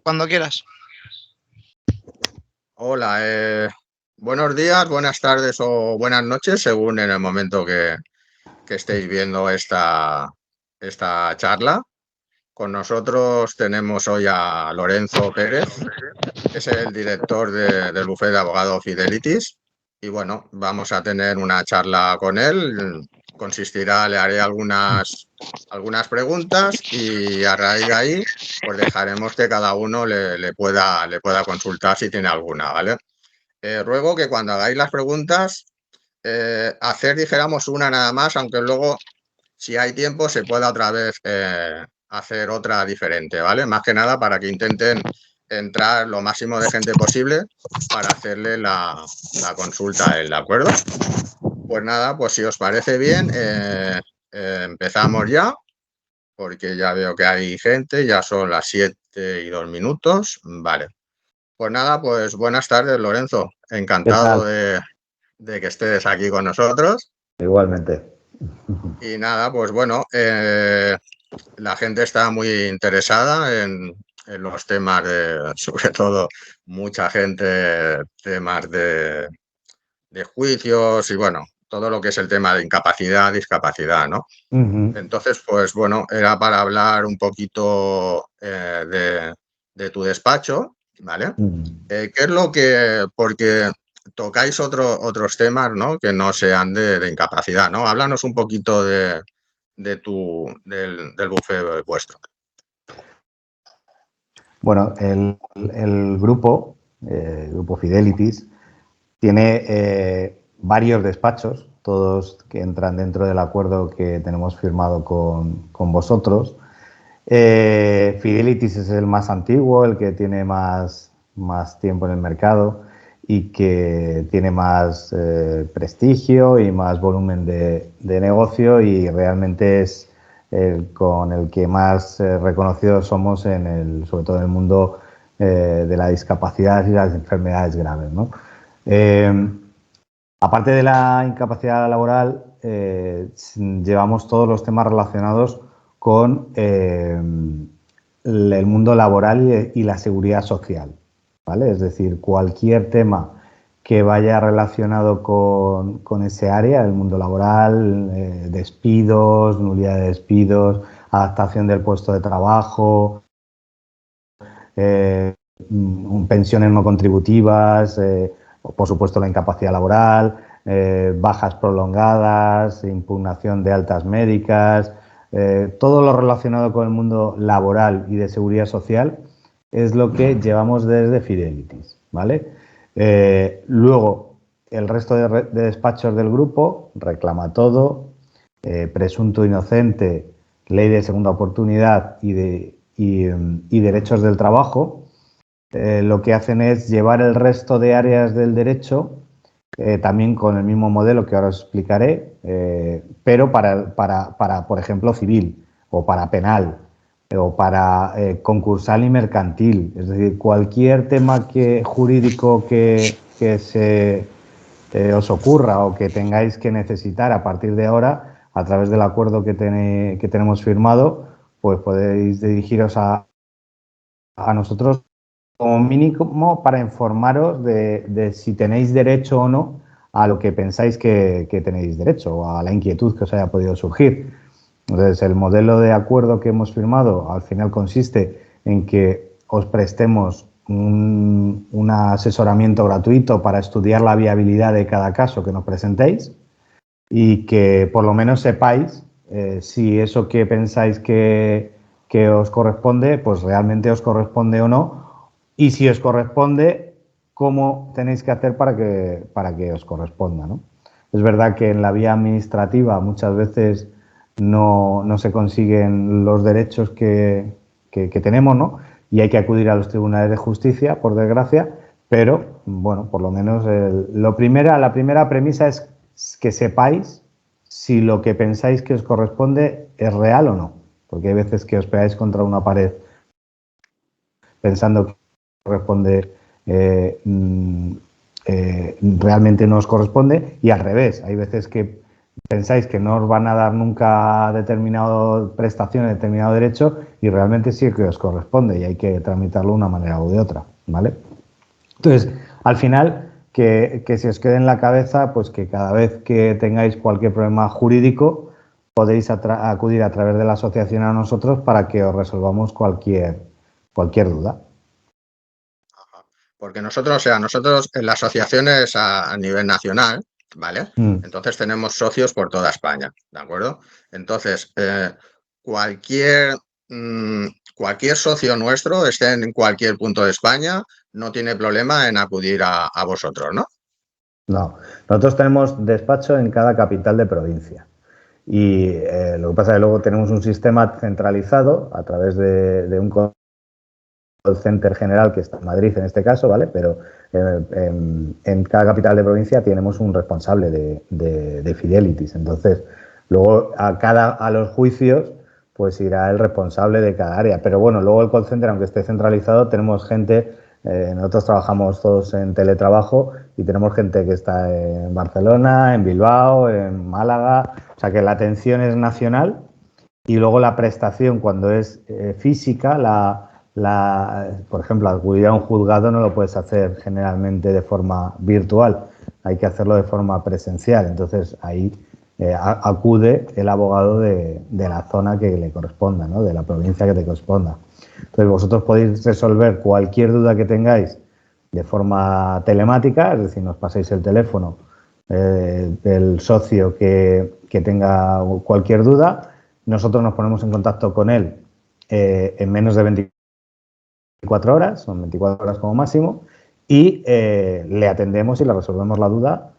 Cuando quieras. Hola, buenos días, buenas tardes o buenas noches, según en el momento que estéis viendo esta charla. Con nosotros tenemos hoy a Lorenzo Pérez, que es el director del bufete de abogados Fidelities. Y bueno, vamos a tener una charla con él. Consistirá, le haré algunas preguntas y a raíz de ahí pues dejaremos que cada uno le pueda consultar si tiene alguna, ¿vale? Ruego que cuando hagáis las preguntas, hacer, dijéramos, una nada más, aunque luego, si hay tiempo, se pueda otra vez hacer otra diferente, ¿vale? Más que nada para que intenten entrar lo máximo de gente posible para hacerle la consulta a él, ¿de acuerdo? Pues nada, pues si os parece bien, empezamos ya, porque ya veo que hay gente, ya son las 7:02, vale. Pues nada, pues buenas tardes, Lorenzo. Encantado de que estés aquí con nosotros. Igualmente. Y nada, pues bueno, la gente está muy interesada en los temas sobre todo, mucha gente, temas de juicios y bueno, todo lo que es el tema de incapacidad, discapacidad, ¿no? Entonces, pues bueno, era para hablar un poquito de tu despacho, ¿vale? ¿Qué es lo que, porque tocáis otros temas, ¿no? Que no sean de incapacidad, ¿no? Háblanos un poquito del bufete vuestro. Bueno, el grupo Fidelities, tiene varios despachos, todos que entran dentro del acuerdo que tenemos firmado con vosotros. Fidelities es el más antiguo, el que tiene más tiempo en el mercado y que tiene más prestigio y más volumen de negocio, y realmente es con el que más reconocidos somos sobre todo en el mundo de la discapacidad y las enfermedades graves, ¿no? Aparte de la incapacidad laboral, llevamos todos los temas relacionados con el mundo laboral y la seguridad social, ¿vale? Es decir, cualquier tema que vaya relacionado con ese área, el mundo laboral, despidos, nulidad de despidos, adaptación del puesto de trabajo, pensiones no contributivas, por supuesto la incapacidad laboral, bajas prolongadas, impugnación de altas médicas, todo lo relacionado con el mundo laboral y de seguridad social es lo que llevamos desde Fidelities, ¿vale? Luego, el resto de despachos del grupo, Reclama Todo, Presunto Inocente, Ley de Segunda Oportunidad y Derechos del Trabajo, lo que hacen es llevar el resto de áreas del derecho, también con el mismo modelo que ahora os explicaré, pero para, por ejemplo, civil o para penal o para concursal y mercantil. Es decir, cualquier tema jurídico que se os ocurra o que tengáis que necesitar a partir de ahora, a través del acuerdo que tenemos firmado, pues podéis dirigiros a nosotros como mínimo para informaros de si tenéis derecho o no a lo que pensáis que tenéis derecho, o a la inquietud que os haya podido surgir. Entonces, el modelo de acuerdo que hemos firmado al final consiste en que os prestemos un asesoramiento gratuito para estudiar la viabilidad de cada caso que nos presentéis, y que por lo menos sepáis si eso que pensáis que os corresponde, pues realmente os corresponde o no, y si os corresponde, cómo tenéis que hacer para que os corresponda, ¿no? Es verdad que en la vía administrativa muchas veces no se consiguen los derechos que tenemos, ¿no? Y hay que acudir a los tribunales de justicia, por desgracia, pero, bueno, por lo menos la primera premisa es que sepáis si lo que pensáis que os corresponde es real o no, porque hay veces que os pegáis contra una pared pensando que corresponde, realmente no os corresponde, y al revés, hay veces que pensáis que no os van a dar nunca determinada prestación, determinado derecho, y realmente sí que os corresponde y hay que tramitarlo de una manera u de otra, ¿vale? Entonces, al final, que se os quede en la cabeza, pues que cada vez que tengáis cualquier problema jurídico, podéis acudir a través de la asociación a nosotros para que os resolvamos cualquier duda. Porque nosotros, o sea, nosotros en la asociación es a nivel nacional, ¿vale? Entonces tenemos socios por toda España, ¿de acuerdo? Entonces, cualquier, cualquier socio nuestro, esté en cualquier punto de España, no tiene problema en acudir a vosotros, ¿no? No, nosotros tenemos despacho en cada capital de provincia. Y lo que pasa es que luego tenemos un sistema centralizado a través de un call center general que está en Madrid en este caso, ¿vale? Pero en cada capital de provincia tenemos un responsable de Fidelities. Entonces, luego a los juicios pues irá el responsable de cada área. Pero bueno, luego el call center, aunque esté centralizado, tenemos gente, nosotros trabajamos todos en teletrabajo y tenemos gente que está en Barcelona, en Bilbao, en Málaga, o sea que la atención es nacional y luego la prestación cuando es física, por ejemplo, acudir a un juzgado no lo puedes hacer generalmente de forma virtual, hay que hacerlo de forma presencial. Entonces ahí acude el abogado de la zona que le corresponda, ¿no? De la provincia que te corresponda. Entonces vosotros podéis resolver cualquier duda que tengáis de forma telemática, es decir, nos pasáis el teléfono del socio que tenga cualquier duda, nosotros nos ponemos en contacto con él en menos de 24 horas, son 24 horas como máximo, y le atendemos y le resolvemos la duda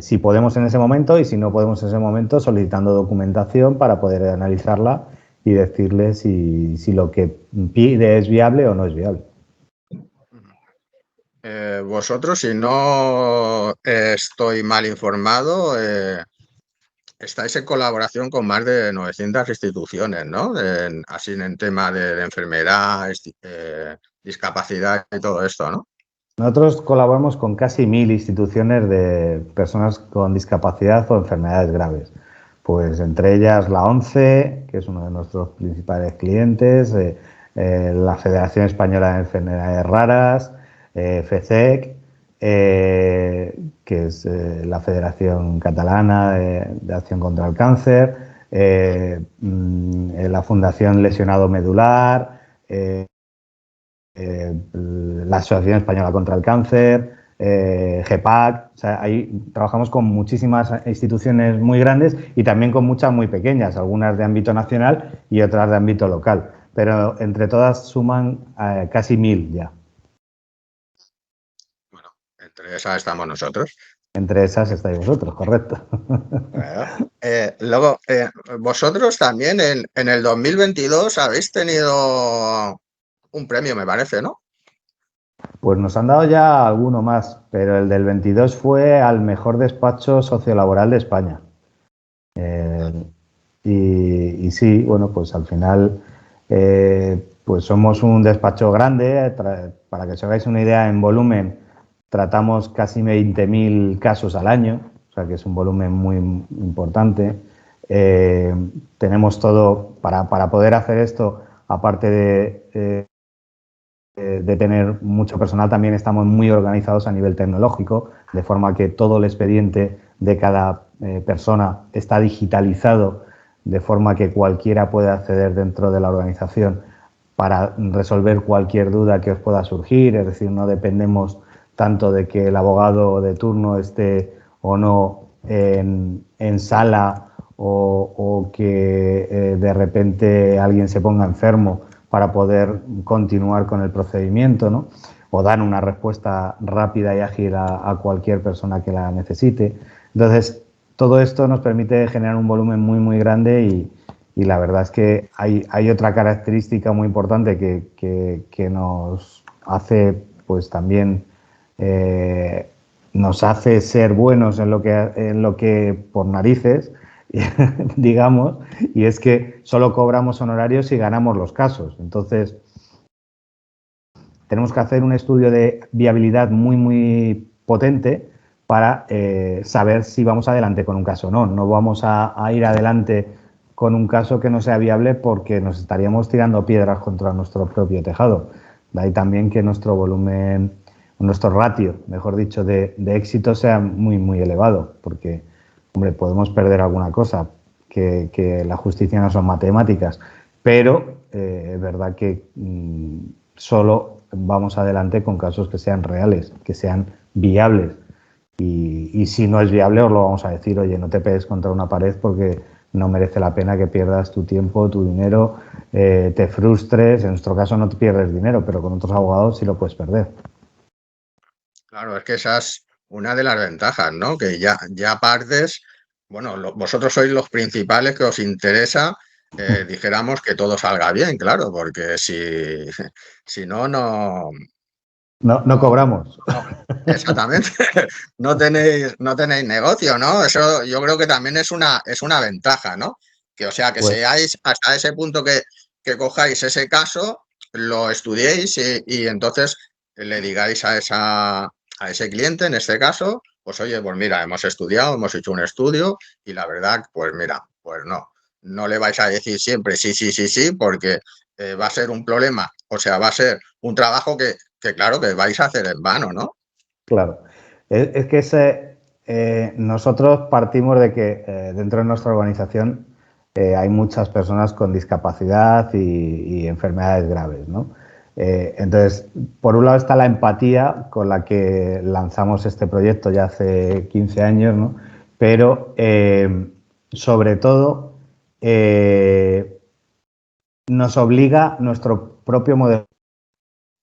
si podemos en ese momento, y si no podemos en ese momento, solicitando documentación para poder analizarla y decirle si lo que pide es viable o no es viable. Vosotros, si no estoy mal informado, estáis en colaboración con más de 900 instituciones, ¿no? Así en tema de enfermedad, discapacidad y todo esto, ¿no? Nosotros colaboramos con casi 1000 instituciones de personas con discapacidad o enfermedades graves. Pues entre ellas la ONCE, que es uno de nuestros principales clientes, la Federación Española de Enfermedades Raras, FECEC, que es la Federación Catalana de Acción contra el Cáncer, la Fundación Lesionado Medular, la Asociación Española contra el Cáncer, GEPAC, o sea, ahí trabajamos con muchísimas instituciones muy grandes y también con muchas muy pequeñas, algunas de ámbito nacional y otras de ámbito local, pero entre todas suman casi 1000 ya. Bueno, entre esas estamos nosotros. Entre esas estáis vosotros, correcto. Bueno, luego, vosotros también en el 2022 habéis tenido un premio, me parece, ¿no? Pues nos han dado ya alguno más, pero el del 22 fue al mejor despacho sociolaboral de España. Y sí, bueno, pues al final pues somos un despacho grande. Para que os hagáis una idea, en volumen tratamos casi 20.000 casos al año, o sea que es un volumen muy importante. Tenemos todo para poder hacer esto, aparte de tener mucho personal, también estamos muy organizados a nivel tecnológico, de forma que todo el expediente de cada persona está digitalizado, de forma que cualquiera puede acceder dentro de la organización para resolver cualquier duda que os pueda surgir. Es decir, no dependemos tanto de que el abogado de turno esté o no en sala o que de repente alguien se ponga enfermo para poder continuar con el procedimiento, ¿no? O dar una respuesta rápida y ágil a cualquier persona que la necesite. Entonces, todo esto nos permite generar un volumen muy grande y la verdad es que hay otra característica muy importante que nos hace pues también nos hace ser buenos en lo que por narices, digamos, y es que solo cobramos honorarios si ganamos los casos. Entonces, tenemos que hacer un estudio de viabilidad muy potente para saber si vamos adelante con un caso o no. No vamos a ir adelante con un caso que no sea viable porque nos estaríamos tirando piedras contra nuestro propio tejado. De ahí también que nuestro volumen, nuestro ratio, mejor dicho, de éxito sea muy, muy elevado, porque, hombre, podemos perder alguna cosa, que la justicia no son matemáticas, pero es verdad que solo vamos adelante con casos que sean reales, que sean viables. Y si no es viable, os lo vamos a decir, oye, no te pegues contra una pared porque no merece la pena que pierdas tu tiempo, tu dinero, te frustres. En nuestro caso no te pierdes dinero, pero con otros abogados sí lo puedes perder. Claro, es que esa es una de las ventajas, ¿no? Que ya partes, bueno, vosotros sois los principales que os interesa, dijéramos que todo salga bien, claro, porque si no, No, no no, cobramos. no, exactamente, no tenéis negocio, ¿no? Eso yo creo que también es una ventaja, ¿no? Que, o sea, que Pues, seáis hasta ese punto que cojáis ese caso, lo estudiéis y entonces le digáis a ese cliente, en este caso, pues oye, pues mira, hemos estudiado, hemos hecho un estudio y la verdad, pues mira, pues no le vais a decir siempre sí, sí, sí, sí, porque va a ser un problema, o sea, va a ser un trabajo que claro, que vais a hacer en vano, ¿no? claro. Es que nosotros partimos de que dentro de nuestra organización hay muchas personas con discapacidad y enfermedades graves, ¿no? Entonces, por un lado está la empatía con la que lanzamos este proyecto ya hace 15 años, ¿no? Pero sobre todo nos obliga nuestro propio modelo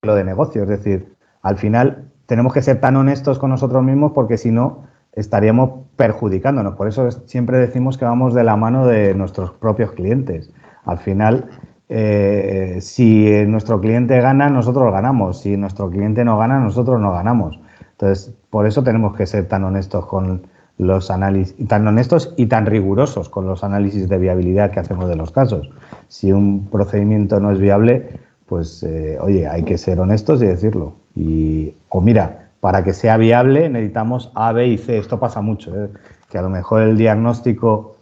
de negocio. Es decir, al final tenemos que ser tan honestos con nosotros mismos porque si no estaríamos perjudicándonos. Por eso siempre decimos que vamos de la mano de nuestros propios clientes. Al final, si nuestro cliente gana, nosotros ganamos. Si nuestro cliente no gana, nosotros no ganamos. Entonces, por eso tenemos que ser tan honestos con los análisis, tan honestos y tan rigurosos con los análisis de viabilidad que hacemos de los casos. Si un procedimiento no es viable, pues oye, hay que ser honestos y decirlo. O mira, para que sea viable necesitamos A, B y C. Esto pasa mucho, que a lo mejor el diagnóstico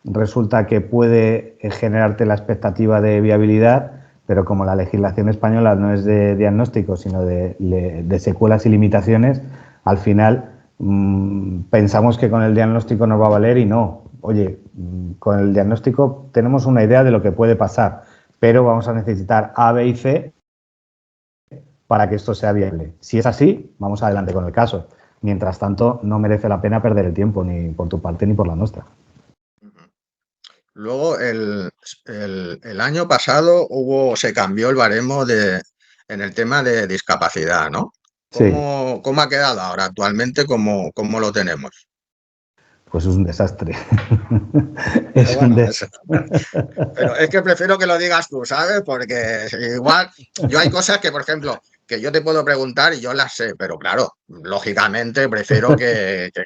resulta que puede generarte la expectativa de viabilidad, pero como la legislación española no es de diagnóstico, sino de secuelas y limitaciones, al final pensamos que con el diagnóstico nos va a valer y no. Oye, con el diagnóstico tenemos una idea de lo que puede pasar, pero vamos a necesitar A, B y C para que esto sea viable. Si es así, vamos adelante con el caso. Mientras tanto, no merece la pena perder el tiempo, ni por tu parte ni por la nuestra. Luego, el año pasado se cambió el baremo en el tema de discapacidad, ¿no? Sí, ¿Cómo ha quedado ahora actualmente? ¿Cómo lo tenemos? pues es un desastre. Pero Es un bueno, desastre. pero es que prefiero que lo digas tú, ¿sabes? Porque igual yo hay cosas que, por ejemplo, que yo te puedo preguntar y yo las sé, pero claro, lógicamente prefiero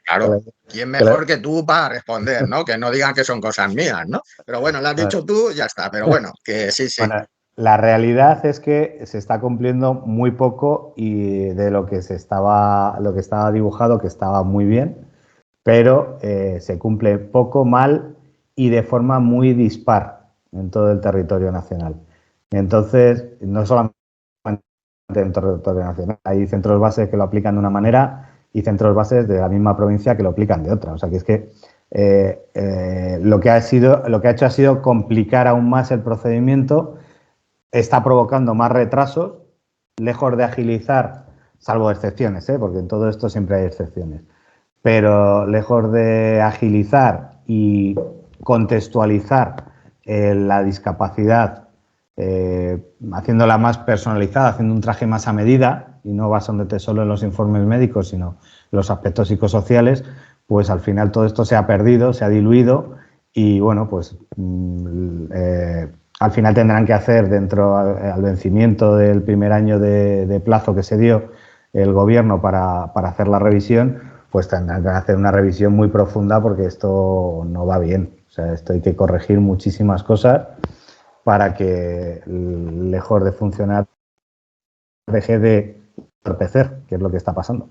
claro, ¿quién mejor que tú para responder, ¿no? Que no digan que son cosas mías, ¿no? Pero bueno, lo has dicho tú, ya está. Pero bueno, que sí, sí. Bueno, la realidad es que se está cumpliendo muy poco y de lo que estaba dibujado, que estaba muy bien, pero se cumple poco, mal y de forma muy dispar en todo el territorio nacional. Entonces, no solamente en todo el territorio nacional, hay centros bases que lo aplican de una manera y centros bases de la misma provincia que lo aplican de otra. O sea que es que lo que ha hecho ha sido complicar aún más el procedimiento, está provocando más retrasos, lejos de agilizar, salvo excepciones, porque en todo esto siempre hay excepciones, pero lejos de agilizar y contextualizar la discapacidad, haciéndola más personalizada, haciendo un traje más a medida y no basándote solo en los informes médicos, sino en los aspectos psicosociales, pues al final todo esto se ha perdido, se ha diluido y bueno, pues al final tendrán que hacer al vencimiento del primer año de plazo que se dio el gobierno para hacer la revisión, pues tendrán que hacer una revisión muy profunda porque esto no va bien. O sea, esto hay que corregir muchísimas cosas para que, lejos de funcionar, deje de entorpecer, que es lo que está pasando.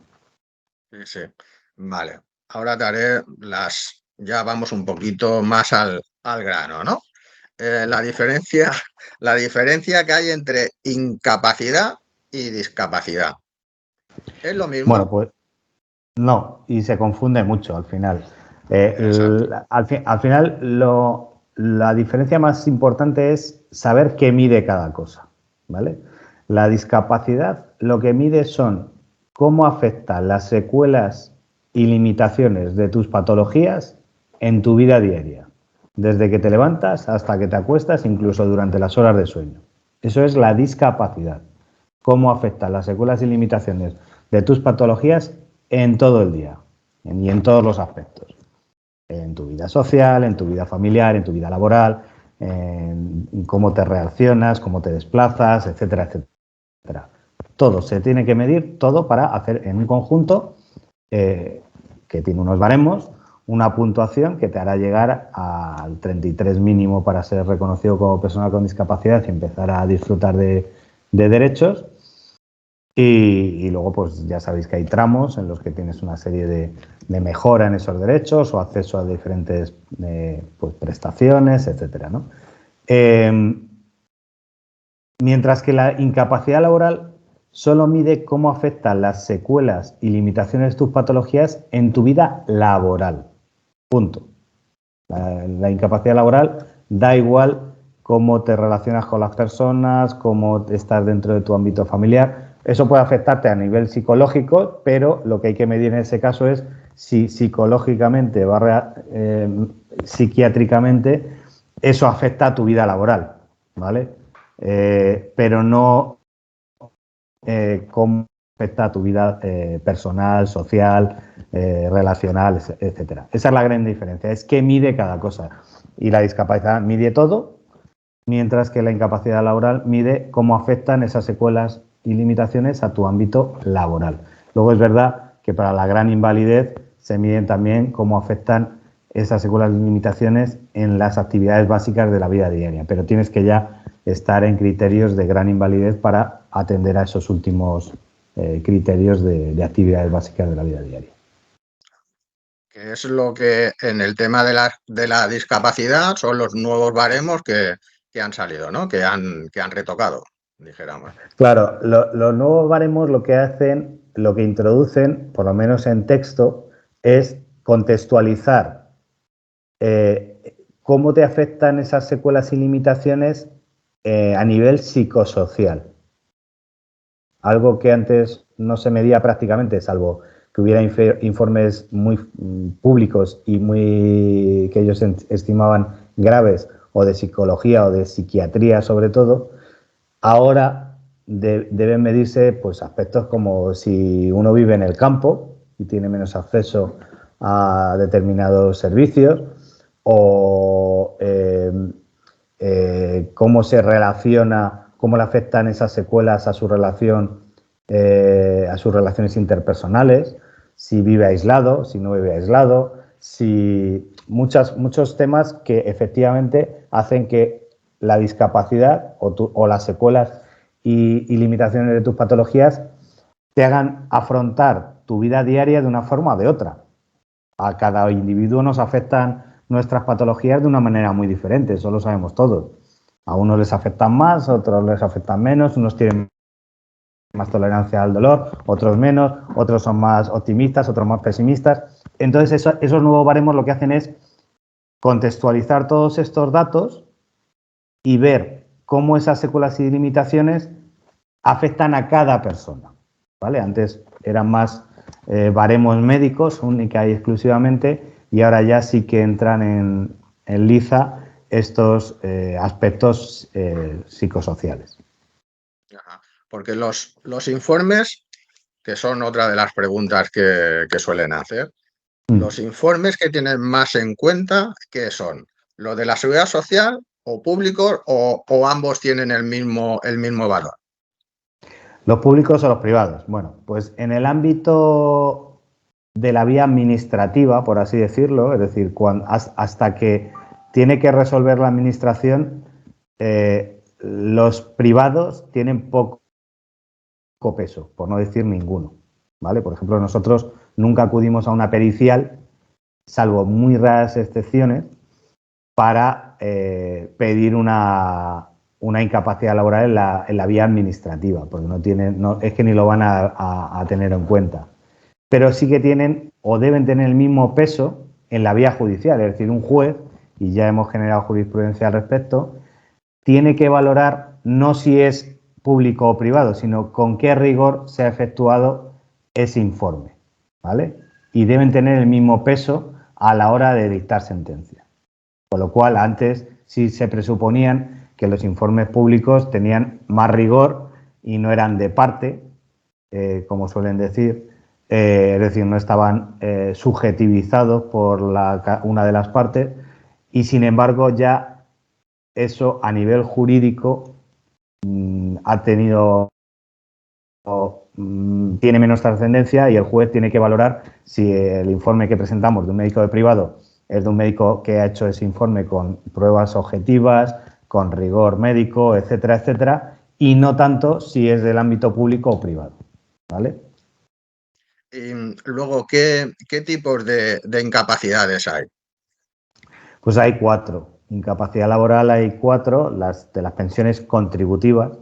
Sí, sí. Vale, ahora te haré ya vamos un poquito más al grano, ¿no? La diferencia, la diferencia que hay entre incapacidad y discapacidad. ¿Es lo Bueno, mismo? pues no, y se confunde mucho al final. Exacto. Al final, la diferencia más importante es saber qué mide cada cosa, ¿vale? La discapacidad lo que mide son cómo afectan las secuelas y limitaciones de tus patologías en tu vida diaria, desde que te levantas hasta que te acuestas, incluso durante las horas de sueño. Eso es la discapacidad. Cómo afectan las secuelas y limitaciones de tus patologías en todo el día y en todos los aspectos. En tu vida social, en tu vida familiar, en tu vida laboral, en cómo te relacionas, cómo te desplazas, etcétera, etcétera. Todo se tiene que medir, todo para hacer en un conjunto que tiene unos baremos, una puntuación que te hará llegar al 33 mínimo para ser reconocido como persona con discapacidad y empezar a disfrutar de derechos. Y luego, pues ya sabéis que hay tramos en los que tienes una serie de mejora en esos derechos o acceso a diferentes pues, prestaciones, etcétera, ¿no? Mientras que la incapacidad laboral solo mide cómo afectan las secuelas y limitaciones de tus patologías en tu vida laboral. Punto. La incapacidad laboral da igual cómo te relacionas con las personas, cómo estás dentro de tu ámbito familiar. Eso puede afectarte a nivel psicológico, pero lo que hay que medir en ese caso es si psicológicamente psiquiátricamente eso afecta a tu vida laboral, ¿vale? Pero no cómo afecta a tu vida personal, social, relacional, etcétera. Esa es la gran diferencia, es qué mide cada cosa. Y la discapacidad mide todo, mientras que la incapacidad laboral mide cómo afectan esas secuelas y limitaciones a tu ámbito laboral. Luego es verdad que para la gran invalidez se miden también cómo afectan esas secuelas y limitaciones en las actividades básicas de la vida diaria, pero tienes que ya estar en criterios de gran invalidez para atender a esos últimos criterios de actividades básicas de la vida diaria. Que es lo que en el tema de la discapacidad son los nuevos baremos que han salido, ¿no? Que han retocado, dijéramos. Claro, los nuevos baremos lo que hacen, lo que introducen, por lo menos en texto, es contextualizar cómo te afectan esas secuelas y limitaciones a nivel psicosocial. Algo que antes no se medía prácticamente, salvo que hubiera informes muy públicos y muy que ellos estimaban graves, o de psicología o de psiquiatría sobre todo. Ahora deben medirse pues, aspectos como si uno vive en el campo y tiene menos acceso a determinados servicios, o cómo se relaciona, cómo le afectan esas secuelas a su relación, a sus relaciones interpersonales, si vive aislado, si no vive aislado, si muchos temas que efectivamente hacen que la discapacidad o las secuelas y limitaciones de tus patologías te hagan afrontar tu vida diaria de una forma o de otra. A cada individuo nos afectan nuestras patologías de una manera muy diferente, eso lo sabemos todos. A unos les afectan más, a otros les afectan menos, unos tienen más tolerancia al dolor, otros menos, otros son más optimistas, otros más pesimistas. Entonces, esos nuevos baremos lo que hacen es contextualizar todos estos datos y ver cómo esas secuelas y limitaciones afectan a cada persona, ¿vale? Antes eran más baremos médicos, única y exclusivamente, y ahora ya sí que entran en liza estos aspectos psicosociales. Ajá. Porque los informes, que son otra de las preguntas que suelen hacer, los informes que tienen más en cuenta, ¿qué son? ¿Lo de la seguridad social o públicos o ambos tienen el mismo valor? ¿Los públicos o los privados? Bueno, pues en el ámbito de la vía administrativa, por así decirlo, es decir, hasta que tiene que resolver la administración, los privados tienen poco peso, por no decir ninguno, ¿vale? Por ejemplo, nosotros nunca acudimos a una pericial, salvo muy raras excepciones, para pedir una incapacidad laboral en la vía administrativa, porque es que ni lo van a tener en cuenta. Pero sí que tienen o deben tener el mismo peso en la vía judicial, es decir, un juez, y ya hemos generado jurisprudencia al respecto, tiene que valorar no si es público o privado, sino con qué rigor se ha efectuado ese informe, ¿vale? Y deben tener el mismo peso a la hora de dictar sentencia. Con lo cual, antes sí se presuponían que los informes públicos tenían más rigor y no eran de parte, como suelen decir, es decir, no estaban subjetivizados por una de las partes, y sin embargo ya eso a nivel jurídico tiene menos trascendencia, y el juez tiene que valorar si el informe que presentamos de un médico de privado es de un médico que ha hecho ese informe con pruebas objetivas, con rigor médico, etcétera, etcétera, y no tanto si es del ámbito público o privado, ¿vale? Y luego, ¿qué tipos de incapacidades hay? Pues hay 4. Incapacidad laboral hay 4, de las pensiones contributivas.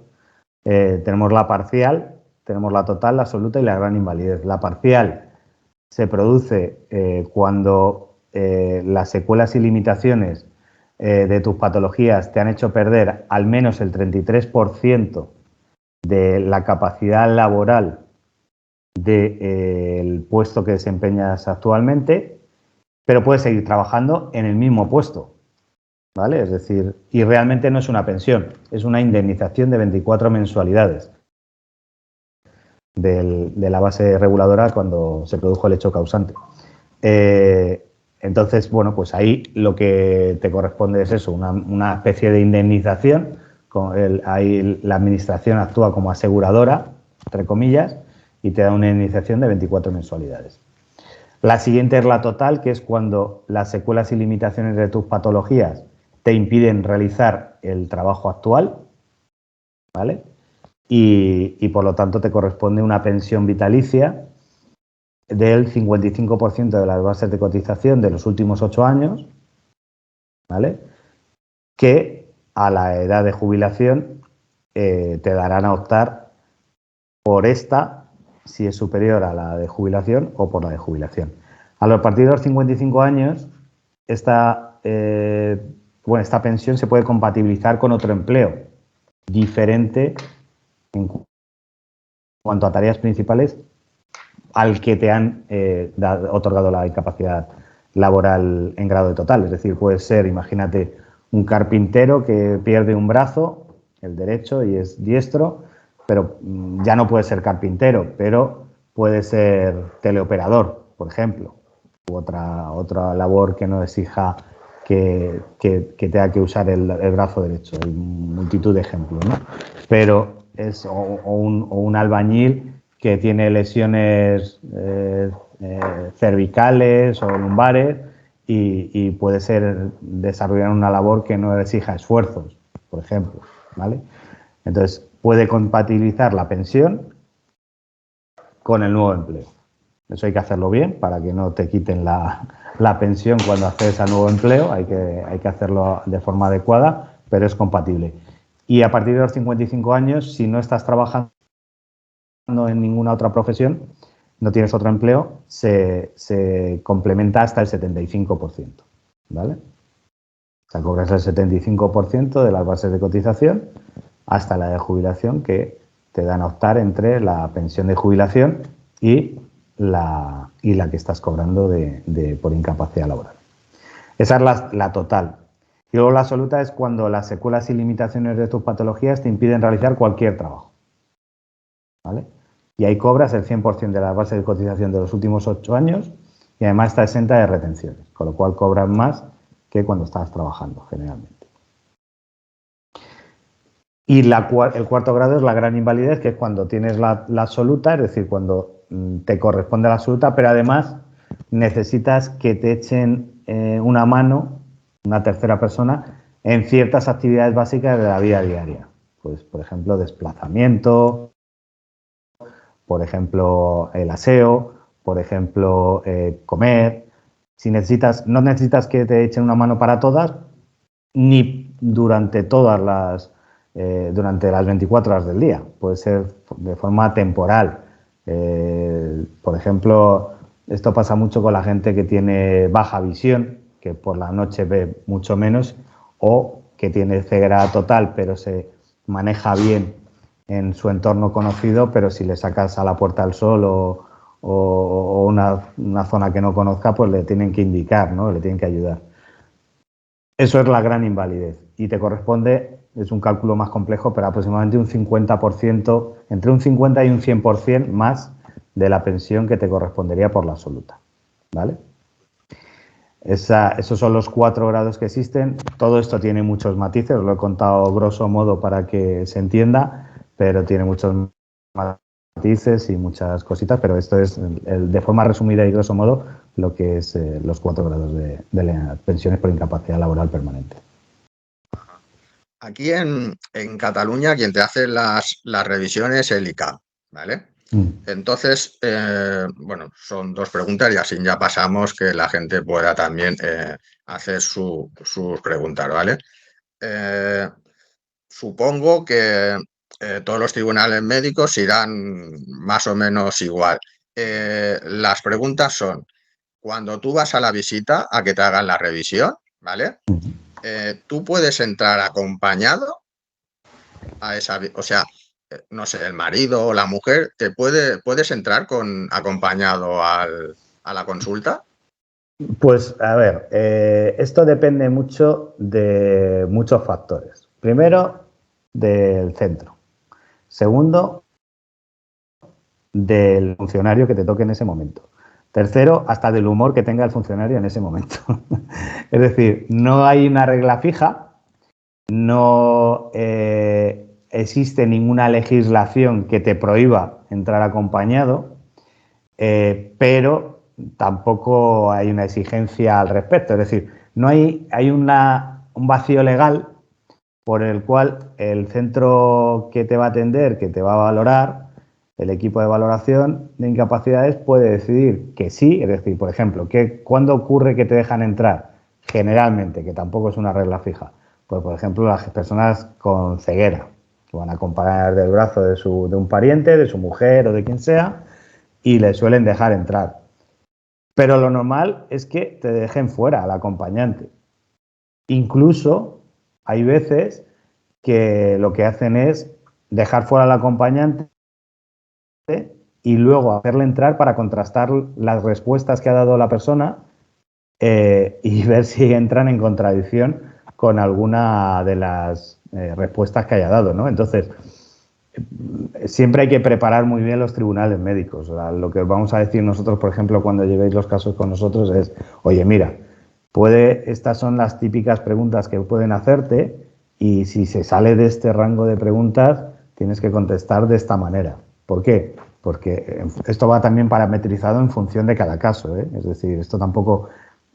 Tenemos la parcial, tenemos la total, la absoluta y la gran invalidez. La parcial se produce cuando las secuelas y limitaciones de tus patologías te han hecho perder al menos el 33% de la capacidad laboral del puesto que desempeñas actualmente, pero puedes seguir trabajando en el mismo puesto, ¿vale? Es decir, y realmente no es una pensión, es una indemnización de 24 mensualidades de la base reguladora cuando se produjo el hecho causante. Entonces, bueno, pues ahí lo que te corresponde es eso, una especie de indemnización. Ahí la administración actúa como aseguradora, entre comillas, y te da una indemnización de 24 mensualidades. La siguiente es la total, que es cuando las secuelas y limitaciones de tus patologías te impiden realizar el trabajo actual, ¿vale? Y por lo tanto te corresponde una pensión vitalicia del 55% de las bases de cotización de los últimos 8 años, ¿vale? Que a la edad de jubilación te darán a optar por esta, si es superior a la de jubilación, o por la de jubilación. A partir de los 55 años, esta pensión se puede compatibilizar con otro empleo diferente en cuanto a tareas principales al que te han otorgado la incapacidad laboral en grado de total. Es decir, puede ser, imagínate, un carpintero que pierde un brazo, el derecho, y es diestro, pero ya no puede ser carpintero, pero puede ser teleoperador, por ejemplo, u otra labor que no exija que tenga que usar el brazo derecho. Hay multitud de ejemplos, ¿no? Pero es un albañil que tiene lesiones cervicales o lumbares y puede desarrollar una labor que no exija esfuerzos, por ejemplo, ¿vale? Entonces, puede compatibilizar la pensión con el nuevo empleo. Eso hay que hacerlo bien para que no te quiten la pensión cuando accedes al nuevo empleo. Hay que hacerlo de forma adecuada, pero es compatible. Y a partir de los 55 años, si no estás trabajando en ninguna otra profesión, no tienes otro empleo, se complementa hasta el 75%, ¿vale? O sea, cobras el 75% de las bases de cotización hasta la de jubilación, que te dan a optar entre la pensión de jubilación y la que estás cobrando por incapacidad laboral. Esa es la total. Y luego la absoluta es cuando las secuelas y limitaciones de tus patologías te impiden realizar cualquier trabajo, ¿vale? Y ahí cobras el 100% de la base de cotización de los últimos 8 años y además está exenta de retenciones, con lo cual cobras más que cuando estabas trabajando generalmente. Y el cuarto grado es la gran invalidez, que es cuando tienes la absoluta, es decir, cuando te corresponde la absoluta, pero además necesitas que te echen una mano, una tercera persona, en ciertas actividades básicas de la vida diaria. Pues, por ejemplo, desplazamiento, por ejemplo, el aseo, por ejemplo, comer. Si necesitas, no necesitas que te echen una mano para todas, ni durante durante las 24 horas del día. Puede ser de forma temporal. Por ejemplo, esto pasa mucho con la gente que tiene baja visión, que por la noche ve mucho menos, o que tiene ceguera total, pero se maneja bien en su entorno conocido, pero si le sacas a la Puerta del Sol o una zona que no conozca, pues le tienen que indicar, ¿no? Le tienen que ayudar. Eso es la gran invalidez y te corresponde, es un cálculo más complejo, pero aproximadamente un 50%, entre un 50 y un 100% más de la pensión que te correspondería por la absoluta, ¿vale? Esos son los 4 grados que existen. Todo esto tiene muchos matices, os lo he contado grosso modo para que se entienda, pero tiene muchos matices y muchas cositas, pero esto es, de forma resumida y grosso modo, lo que es los 4 grados de las pensiones por incapacidad laboral permanente. Aquí en Cataluña quien te hace las revisiones es el ICA, ¿vale? Entonces, bueno, son 2 preguntas y así ya pasamos que la gente pueda también hacer sus preguntas, ¿vale? Supongo que todos los tribunales médicos irán más o menos igual. Las preguntas son, cuando tú vas a la visita a que te hagan la revisión, ¿vale? ¿Tú puedes entrar acompañado a esa, o sea, no sé, el marido o la mujer, puedes entrar acompañado a la consulta? Pues a ver, esto depende mucho de muchos factores. Primero, del centro. Segundo, del funcionario que te toque en ese momento. Tercero, hasta del humor que tenga el funcionario en ese momento. Es decir, no hay una regla fija, no existe ninguna legislación que te prohíba entrar acompañado, pero tampoco hay una exigencia al respecto. Es decir, no hay un vacío legal por el cual el centro que te va a atender, que te va a valorar, el equipo de valoración de incapacidades puede decidir que sí, es decir, por ejemplo, ¿cuándo ocurre que te dejan entrar? Generalmente, que tampoco es una regla fija. Pues, por ejemplo, las personas con ceguera, que van a acompañar del brazo de un pariente, de su mujer o de quien sea, y le suelen dejar entrar. Pero lo normal es que te dejen fuera al acompañante. Incluso hay veces que lo que hacen es dejar fuera al acompañante y luego hacerle entrar para contrastar las respuestas que ha dado la persona y ver si entran en contradicción con alguna de las respuestas que haya dado, ¿no? Entonces, siempre hay que preparar muy bien los tribunales médicos. O sea, lo que os vamos a decir nosotros, por ejemplo, cuando llevéis los casos con nosotros es, oye, mira, estas son las típicas preguntas que pueden hacerte y si se sale de este rango de preguntas, tienes que contestar de esta manera. ¿Por qué? Porque esto va también parametrizado en función de cada caso, ¿eh? Es decir, esto tampoco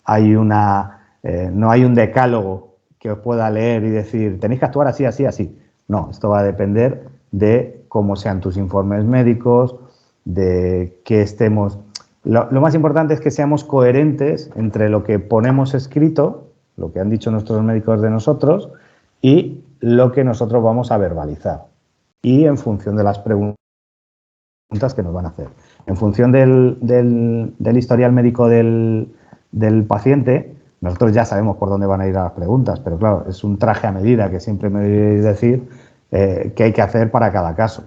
hay no hay un decálogo que os pueda leer y decir, tenéis que actuar así, así, así. No, esto va a depender de cómo sean tus informes médicos, de que estemos... Lo más importante es que seamos coherentes entre lo que ponemos escrito, lo que han dicho nuestros médicos de nosotros, y lo que nosotros vamos a verbalizar. Y en función de las preguntas que nos van a hacer. En función del historial médico del paciente, nosotros ya sabemos por dónde van a ir las preguntas, pero claro, es un traje a medida que siempre me oís decir que hay que hacer para cada caso.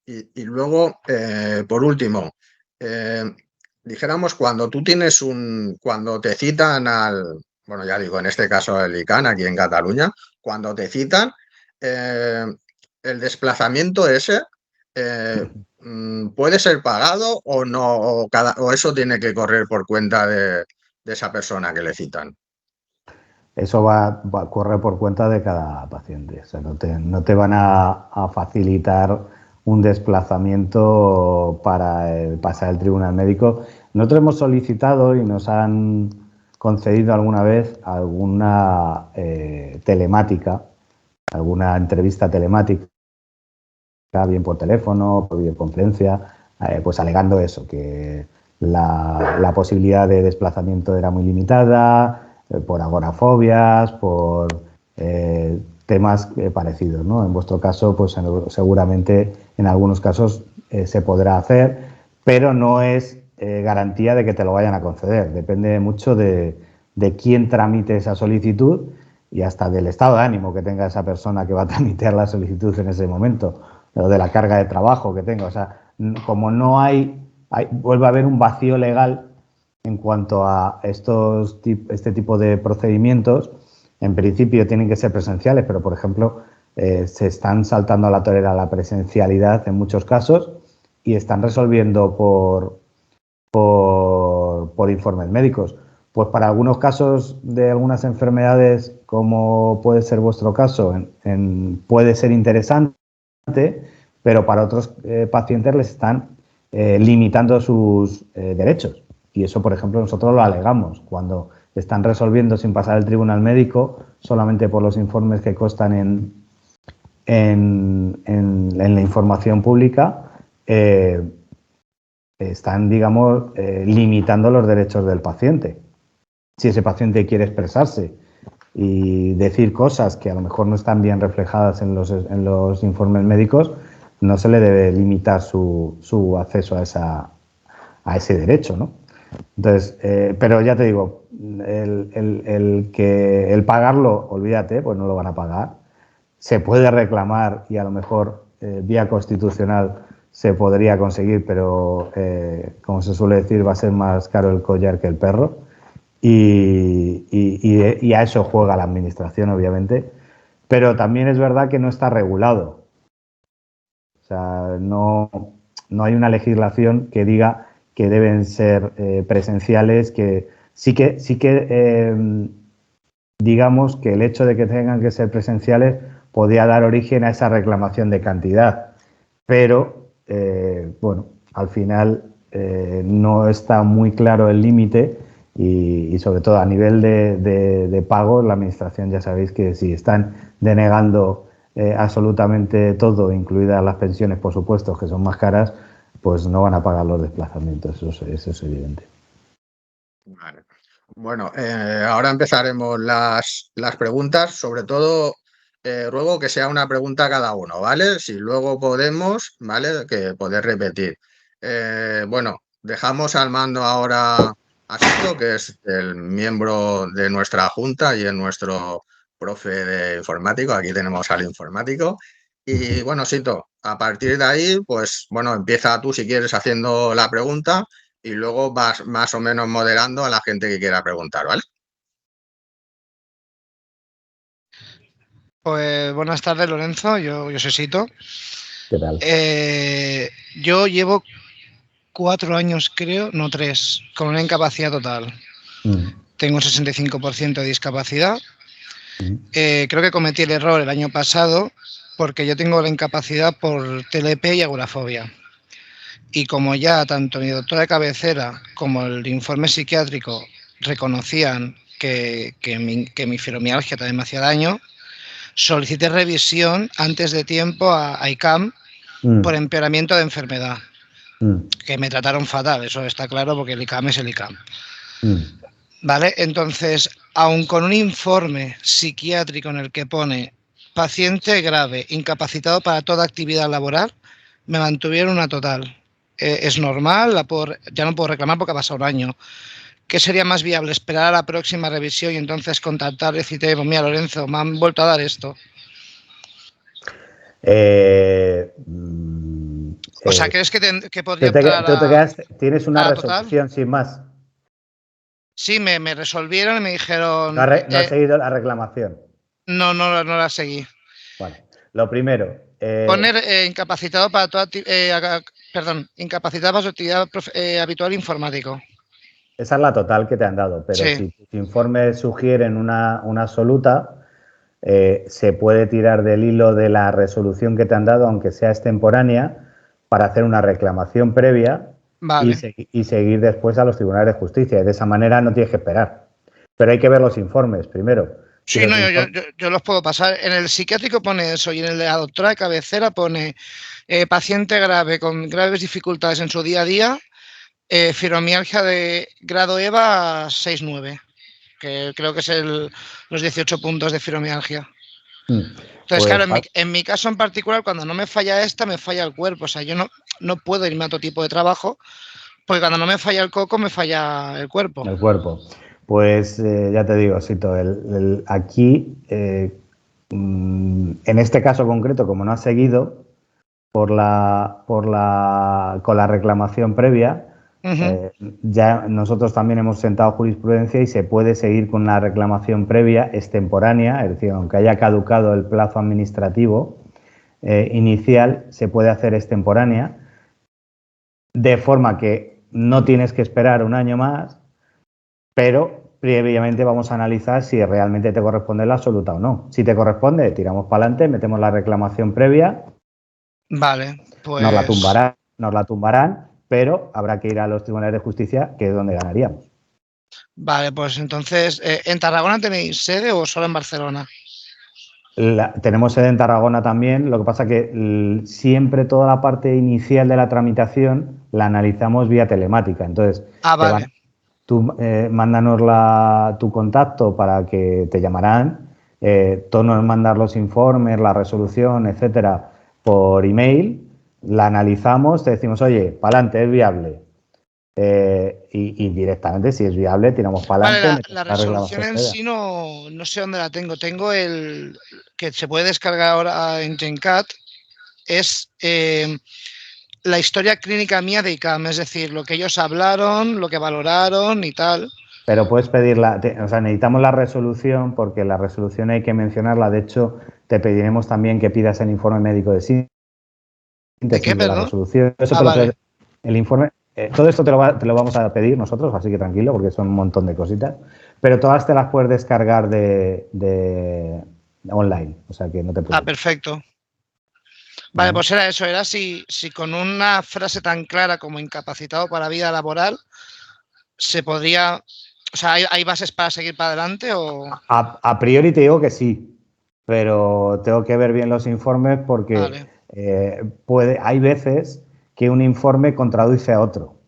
Y luego, por último, dijéramos, cuando tú tienes cuando te citan bueno, ya digo, en este caso el ICANN, aquí en Cataluña, cuando te citan, el desplazamiento ese puede ser pagado o no, o eso tiene que correr por cuenta de esa persona que le citan. Eso va a correr por cuenta de cada paciente. O sea, no te van a facilitar un desplazamiento para pasar el tribunal médico. Nosotros hemos solicitado y nos han concedido alguna vez alguna telemática, alguna entrevista telemática, bien por teléfono, por videoconferencia, pues alegando eso, que la posibilidad de desplazamiento era muy limitada, por agorafobias, por temas parecidos, ¿no? En vuestro caso, pues seguramente en algunos casos se podrá hacer, pero no es garantía de que te lo vayan a conceder. Depende mucho de quién tramite esa solicitud y hasta del estado de ánimo que tenga esa persona que va a tramitar la solicitud en ese momento, o de la carga de trabajo que tenga. O sea, como no vuelve a haber un vacío legal en cuanto a este tipo de procedimientos. En principio tienen que ser presenciales, pero por ejemplo se están saltando a la torera la presencialidad en muchos casos y están resolviendo por informes médicos. Pues para algunos casos de algunas enfermedades, como puede ser vuestro caso, puede ser interesante, pero para otros pacientes les están limitando sus derechos. Y eso, por ejemplo, nosotros lo alegamos cuando están resolviendo sin pasar el tribunal médico, solamente por los informes que constan en la información pública, están, digamos, limitando los derechos del paciente. Si ese paciente quiere expresarse y decir cosas que a lo mejor no están bien reflejadas en los informes médicos, no se le debe limitar su acceso a ese derecho, ¿no? Entonces, pero ya te digo, el pagarlo, olvídate, pues no lo van a pagar. Se puede reclamar y a lo mejor vía constitucional se podría conseguir, pero como se suele decir, va a ser más caro el collar que el perro. Y a eso juega la administración, obviamente. Pero también es verdad que no está regulado. O sea, no hay una legislación que diga que deben ser presenciales, que sí que digamos que el hecho de que tengan que ser presenciales podía dar origen a esa reclamación de cantidad, pero bueno, al final no está muy claro el límite y sobre todo a nivel de pagos, la administración ya sabéis que si están denegando absolutamente todo, incluidas las pensiones, por supuesto, que son más caras, pues no van a pagar los desplazamientos, eso es evidente. Vale. Bueno, ahora empezaremos las preguntas. Sobre todo, ruego que sea una pregunta cada uno, ¿vale? Si luego podemos, ¿vale? Que poder repetir. Bueno, dejamos al mando ahora a Sito, que es el miembro de nuestra junta y es nuestro profe de informático. Aquí tenemos al informático. Y bueno, Sito, a partir de ahí, pues bueno, empieza tú si quieres haciendo la pregunta y luego vas más o menos moderando a la gente que quiera preguntar, ¿vale? Pues buenas tardes, Lorenzo. Yo soy Sito. ¿Qué tal? Yo llevo 4 años, creo, no 3, con una incapacidad total. Tengo un 65% de discapacidad. Creo que cometí el error el año pasado porque yo tengo la incapacidad por TLP y agorafobia. Y como ya tanto mi doctora de cabecera como el informe psiquiátrico reconocían que mi fibromialgia también me hacía daño, solicité revisión antes de tiempo a ICAM por empeoramiento de enfermedad, que me trataron fatal, eso está claro porque el ICAM es el ICAM. ¿Vale? Entonces, aun con un informe psiquiátrico en el que pone paciente grave, incapacitado para toda actividad laboral, me mantuvieron una total. Es normal, ya no puedo reclamar porque ha pasado un año. ¿Qué sería más viable? ¿Esperar a la próxima revisión y entonces contactar y decirte, mira, Lorenzo, me han vuelto a dar esto? O sea, ¿crees que podría optar tienes una resolución sin más? Sí, me resolvieron y me dijeron... ¿No has seguido la reclamación? No la seguí. Vale. Lo primero... Poner incapacitado para toda... incapacitado para su actividad habitual informático. Esa es la total que te han dado, pero si tus informes sugieren una absoluta, se puede tirar del hilo de la resolución que te han dado, aunque sea extemporánea, para hacer una reclamación previa y seguir después a los tribunales de justicia. Y de esa manera no tienes que esperar. Pero hay que ver los informes primero. Sí, no, yo los puedo pasar. En el psiquiátrico pone eso y en el de la doctora de cabecera pone paciente grave con graves dificultades en su día a día, fibromialgia de grado EVA 6-9, que creo que es los 18 puntos de fibromialgia. Entonces, pues, claro, en mi caso en particular, cuando no me falla esta, me falla el cuerpo. O sea, yo no puedo irme a otro tipo de trabajo porque cuando no me falla el coco, me falla el cuerpo. El cuerpo. Pues ya te digo, Sito, aquí, en este caso concreto, como no has seguido con la reclamación previa, ya nosotros también hemos sentado jurisprudencia y se puede seguir con la reclamación previa extemporánea, es decir, aunque haya caducado el plazo administrativo inicial, se puede hacer extemporánea, de forma que no tienes que esperar un año más, pero previamente vamos a analizar si realmente te corresponde la absoluta o no. Si te corresponde, tiramos para adelante, metemos la reclamación previa. Vale, pues... Nos la tumbarán, pero habrá que ir a los tribunales de justicia, que es donde ganaríamos. Vale, pues entonces, ¿en Tarragona tenéis sede o solo en Barcelona? Tenemos sede en Tarragona también, lo que pasa que siempre toda la parte inicial de la tramitación la analizamos vía telemática. Entonces, vale. Tú mándanos tu contacto para que te llamarán, tú nos mandas los informes, la resolución, etcétera, por email, la analizamos, te decimos, oye, para adelante, es viable. Y directamente, si es viable, tiramos para adelante. Vale, la resolución en sí no sé dónde la tengo. Tengo el que se puede descargar ahora en GenCat, es... la historia clínica mía de ICAM, es decir, lo que ellos hablaron, lo que valoraron y tal. Pero puedes pedirla, o sea, necesitamos la resolución porque la resolución hay que mencionarla. De hecho, te pediremos también que pidas el informe médico de síntesis. ¿De qué, perdón? La resolución. Eso vale. El informe, todo esto te lo vamos a pedir nosotros, así que tranquilo, porque son un montón de cositas. Pero todas te las puedes descargar de online, o sea que no te preocupes. Perfecto. Vale, pues era eso, era si con una frase tan clara como incapacitado para vida laboral se podría, o sea, ¿hay bases para seguir para adelante o...? A priori te digo que sí, pero tengo que ver bien los informes porque hay veces que un informe contradice a otro.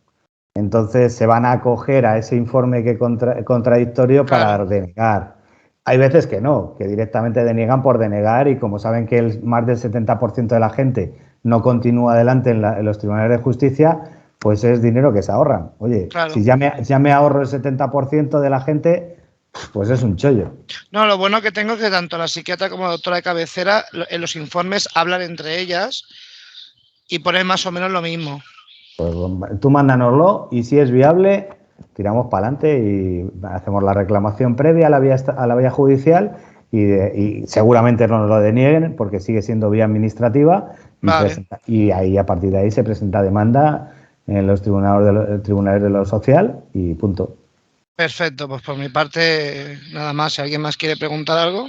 Entonces se van a acoger a ese informe contradictorio para denegar. Hay veces que no, que directamente deniegan por denegar y como saben que más del 70% de la gente no continúa adelante en los tribunales de justicia, pues es dinero que se ahorran. Oye, si ya me ahorro el 70% de la gente, pues es un chollo. No, lo bueno que tengo es que tanto la psiquiatra como la doctora de cabecera en los informes hablan entre ellas y ponen más o menos lo mismo. Pues tú mándanoslo y si es viable, tiramos para adelante y hacemos la reclamación previa a la vía judicial y seguramente no nos lo denieguen porque sigue siendo vía administrativa y ahí a partir de ahí se presenta demanda en los tribunales de lo social y punto. Perfecto, pues por mi parte nada más. Si alguien más quiere preguntar algo.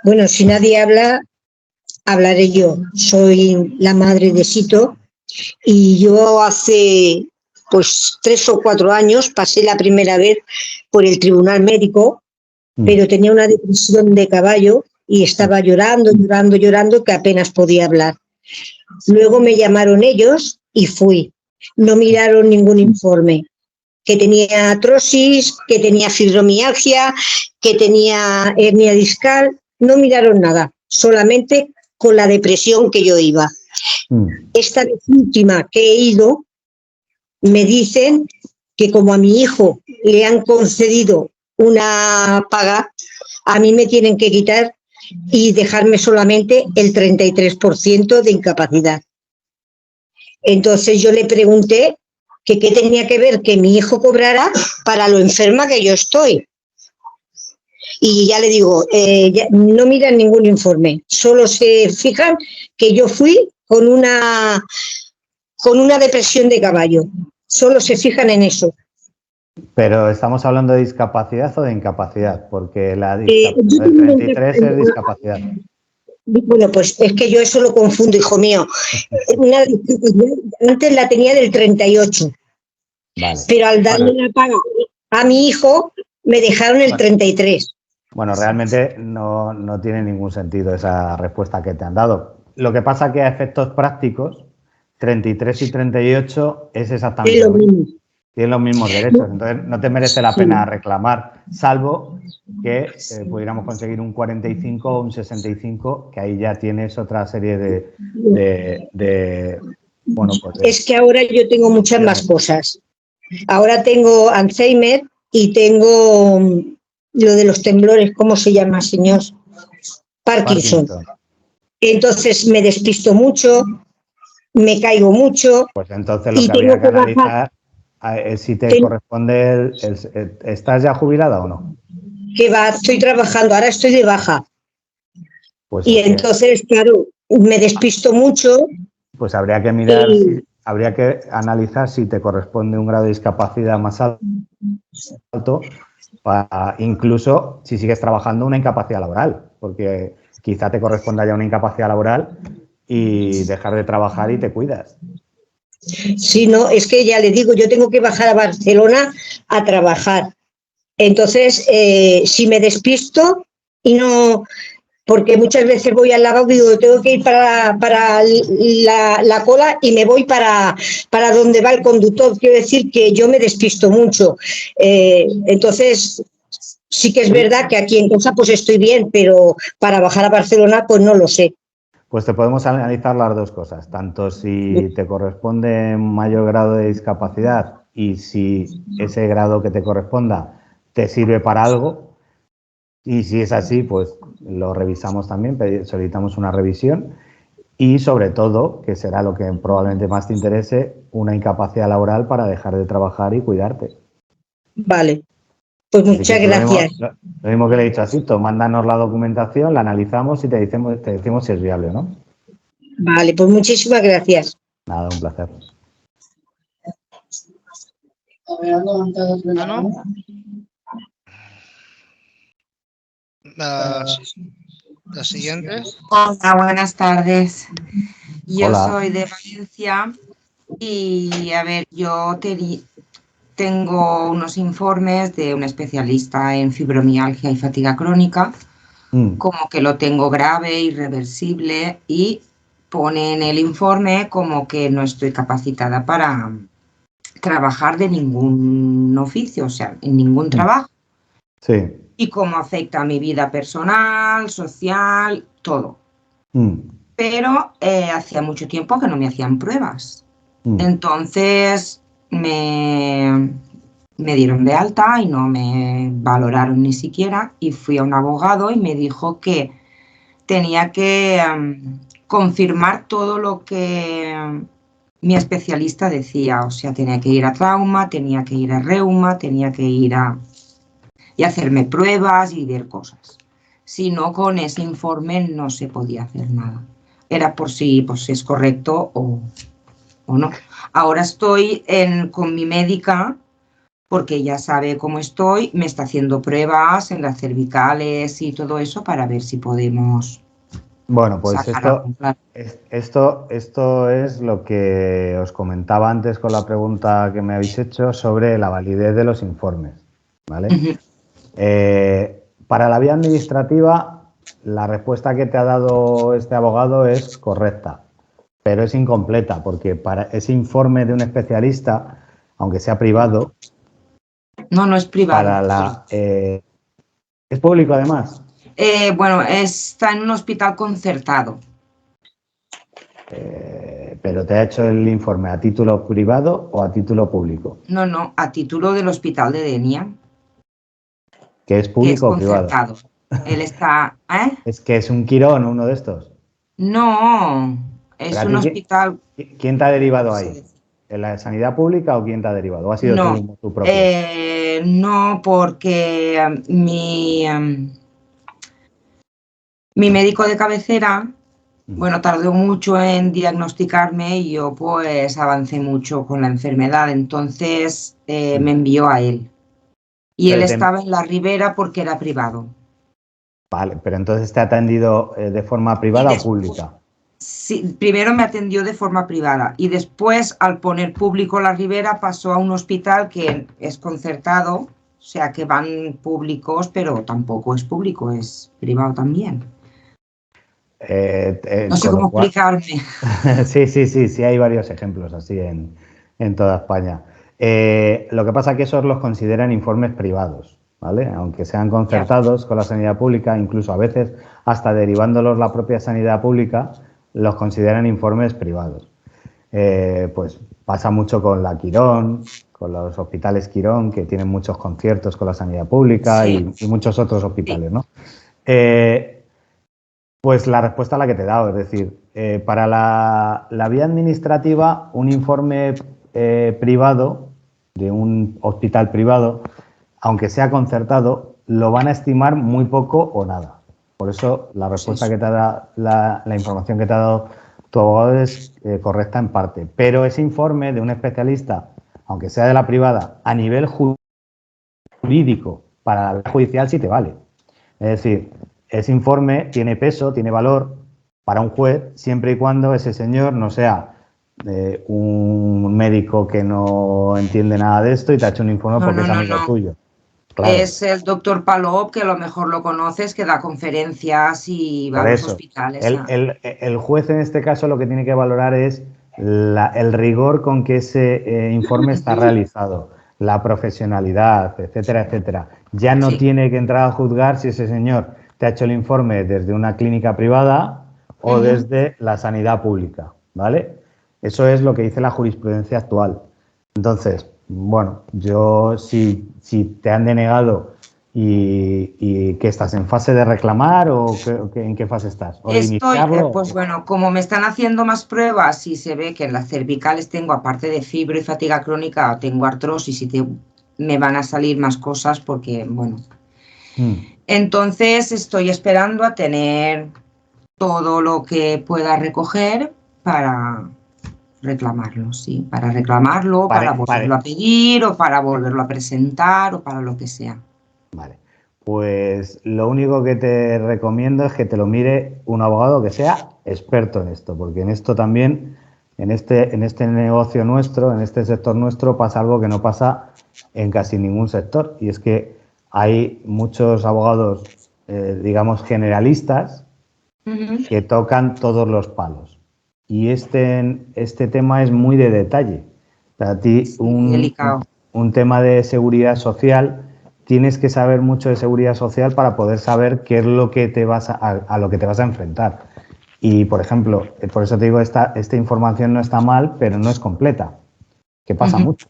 Bueno, si nadie habla, hablaré yo. Soy la madre de Sito y yo hace 3 o 4 años pasé la primera vez por el tribunal médico, pero tenía una depresión de caballo y estaba llorando que apenas podía hablar. Luego me llamaron ellos y fui. No miraron ningún informe. Que tenía artrosis, que tenía fibromialgia, que tenía hernia discal, no miraron nada, solamente con la depresión que yo iba. Esta vez última que he ido, me dicen que como a mi hijo le han concedido una paga, a mí me tienen que quitar y dejarme solamente el 33% de incapacidad. Entonces yo le pregunté que qué tenía que ver que mi hijo cobrara para lo enferma que yo estoy. Y ya le digo, no miran ningún informe, solo se fijan que yo fui con una depresión de caballo, solo se fijan en eso. Pero ¿estamos hablando de discapacidad o de incapacidad? Porque el 33 es discapacidad. Bueno, pues es que yo eso lo confundo, hijo mío. Antes la tenía del 38, Vale. pero al darle la paga a mi hijo me dejaron el 33. Bueno, realmente no tiene ningún sentido esa respuesta que te han dado. Lo que pasa que a efectos prácticos, 33 y 38 es exactamente lo mismo. Tienen los mismos derechos, entonces no te merece la pena reclamar, salvo que pudiéramos conseguir un 45 o un 65, que ahí ya tienes otra serie bueno, pues es que ahora yo tengo muchas más cosas. Ahora tengo Alzheimer y tengo lo de los temblores, ¿cómo se llama, señor? Parkinson. Entonces me despisto mucho, me caigo mucho. Pues entonces lo que habría que analizar es si te corresponde ¿estás ya jubilada o no? Que va, estoy trabajando, ahora estoy de baja. Pues y entonces, claro, me despisto mucho. Pues habría que mirar, habría que analizar si te corresponde un grado de discapacidad más alto, incluso si sigues trabajando una incapacidad laboral, porque quizá te corresponda ya una incapacidad laboral y dejar de trabajar y te cuidas. Sí, no, es que ya le digo, yo tengo que bajar a Barcelona a trabajar. Entonces, si me despisto y no, porque muchas veces voy al lavabo y digo, tengo que ir para la cola y me voy para donde va el conductor. Quiero decir que yo me despisto mucho. Entonces, sí que es verdad que aquí en casa pues estoy bien, pero para bajar a Barcelona pues no lo sé. Pues te podemos analizar las dos cosas, tanto si te corresponde mayor grado de discapacidad y si ese grado que te corresponda te sirve para algo, y si es así, pues lo revisamos también, solicitamos una revisión y sobre todo, que será lo que probablemente más te interese, una incapacidad laboral para dejar de trabajar y cuidarte. Vale, pues muchas gracias. Lo mismo que le he dicho a Sito, mándanos la documentación, la analizamos y te decimos si es viable, ¿no? Vale, pues muchísimas gracias. Nada, un placer. La siguiente. Hola, buenas tardes. Yo Hola. soy de Valencia y, a ver, yo tengo unos informes de un especialista en fibromialgia y fatiga crónica, como que lo tengo grave, irreversible, y pone en el informe como que no estoy capacitada para trabajar de ningún oficio, o sea, en ningún trabajo. Sí. Y cómo afecta a mi vida personal, social, todo. Pero hacía mucho tiempo que no me hacían pruebas. Entonces me dieron de alta y no me valoraron ni siquiera, y fui a un abogado y me dijo que tenía que confirmar todo lo que mi especialista decía. O sea, tenía que ir a trauma, tenía que ir a reuma, tenía que ir y hacerme pruebas y ver cosas. Si no, con ese informe no se podía hacer nada. Era por si pues, es correcto o no. Ahora estoy con mi médica, porque ella sabe cómo estoy, me está haciendo pruebas en las cervicales y todo eso para ver si podemos... Bueno, pues esto es lo que os comentaba antes con la pregunta que me habéis hecho sobre la validez de los informes, ¿vale? Para la vía administrativa, la respuesta que te ha dado este abogado es correcta, pero es incompleta, porque para ese informe de un especialista, aunque sea privado... No es privado. ¿Es público además? Bueno, está en un hospital concertado. ¿Pero te ha hecho el informe a título privado o a título público? No, a título del hospital de Denia. ¿Que es público o privado? Él está... ¿Es que es un Quirón uno de estos? No, es un hospital... ¿Quién te ha derivado ahí? ¿En la sanidad pública o quién te ha derivado? ¿O ha sido tú propio? No, porque mi médico de cabecera, bueno, tardó mucho en diagnosticarme y yo pues avancé mucho con la enfermedad, entonces me envió a él. Y él estaba en la Ribera porque era privado. Vale, pero entonces te ha atendido de forma privada o pública. Sí, primero me atendió de forma privada y después, al poner público La Ribera, pasó a un hospital que es concertado, o sea que van públicos, pero tampoco es público, es privado también. No sé cómo explicarme. Sí, hay varios ejemplos así en toda España. Lo que pasa es que esos los consideran informes privados, ¿vale? Aunque sean concertados con la sanidad pública, incluso a veces hasta derivándolos la propia sanidad pública, los consideran informes privados. Pues pasa mucho con la Quirón, con los hospitales Quirón, que tienen muchos conciertos con la sanidad pública y muchos otros hospitales, ¿no? Pues la respuesta a la que te he dado, es decir, para la vía administrativa, un informe privado de un hospital privado, aunque sea concertado, lo van a estimar muy poco o nada. Por eso la respuesta que te ha dado, la información que te ha dado tu abogado es correcta en parte. Pero ese informe de un especialista, aunque sea de la privada, a nivel jurídico, para la judicial sí te vale. Es decir, ese informe tiene peso, tiene valor para un juez, siempre y cuando ese señor no sea un médico que no entiende nada de esto y te ha hecho un informe porque es amigo tuyo. Claro. Es el doctor Palop, que a lo mejor lo conoces, que da conferencias y va a los hospitales. El juez en este caso lo que tiene que valorar es el rigor con que ese informe está realizado, la profesionalidad, etcétera, etcétera. Ya no tiene que entrar a juzgar si ese señor te ha hecho el informe desde una clínica privada o desde la sanidad pública, ¿vale? Eso es lo que dice la jurisprudencia actual. Entonces, bueno, yo si te han denegado y que estás en fase de reclamar o en qué fase estás. ¿O estoy, pues bueno, como me están haciendo más pruebas y se ve que en las cervicales tengo, aparte de fibro y fatiga crónica, tengo artrosis y me van a salir más cosas porque, bueno. Entonces estoy esperando a tener todo lo que pueda recoger para reclamarlo, sí, para reclamarlo, para volverlo a pedir o para volverlo a presentar o para lo que sea. Vale, pues lo único que te recomiendo es que te lo mire un abogado que sea experto en esto, porque en esto también, en este negocio nuestro, en este sector nuestro, pasa algo que no pasa en casi ningún sector, y es que hay muchos abogados, digamos, generalistas que tocan todos los palos. Y este tema es muy de detalle. Para ti, un tema de seguridad social, tienes que saber mucho de seguridad social para poder saber qué es lo que te vas a lo que te vas a enfrentar. Y, por ejemplo, por eso te digo, esta información no está mal, pero no es completa, que pasa mucho.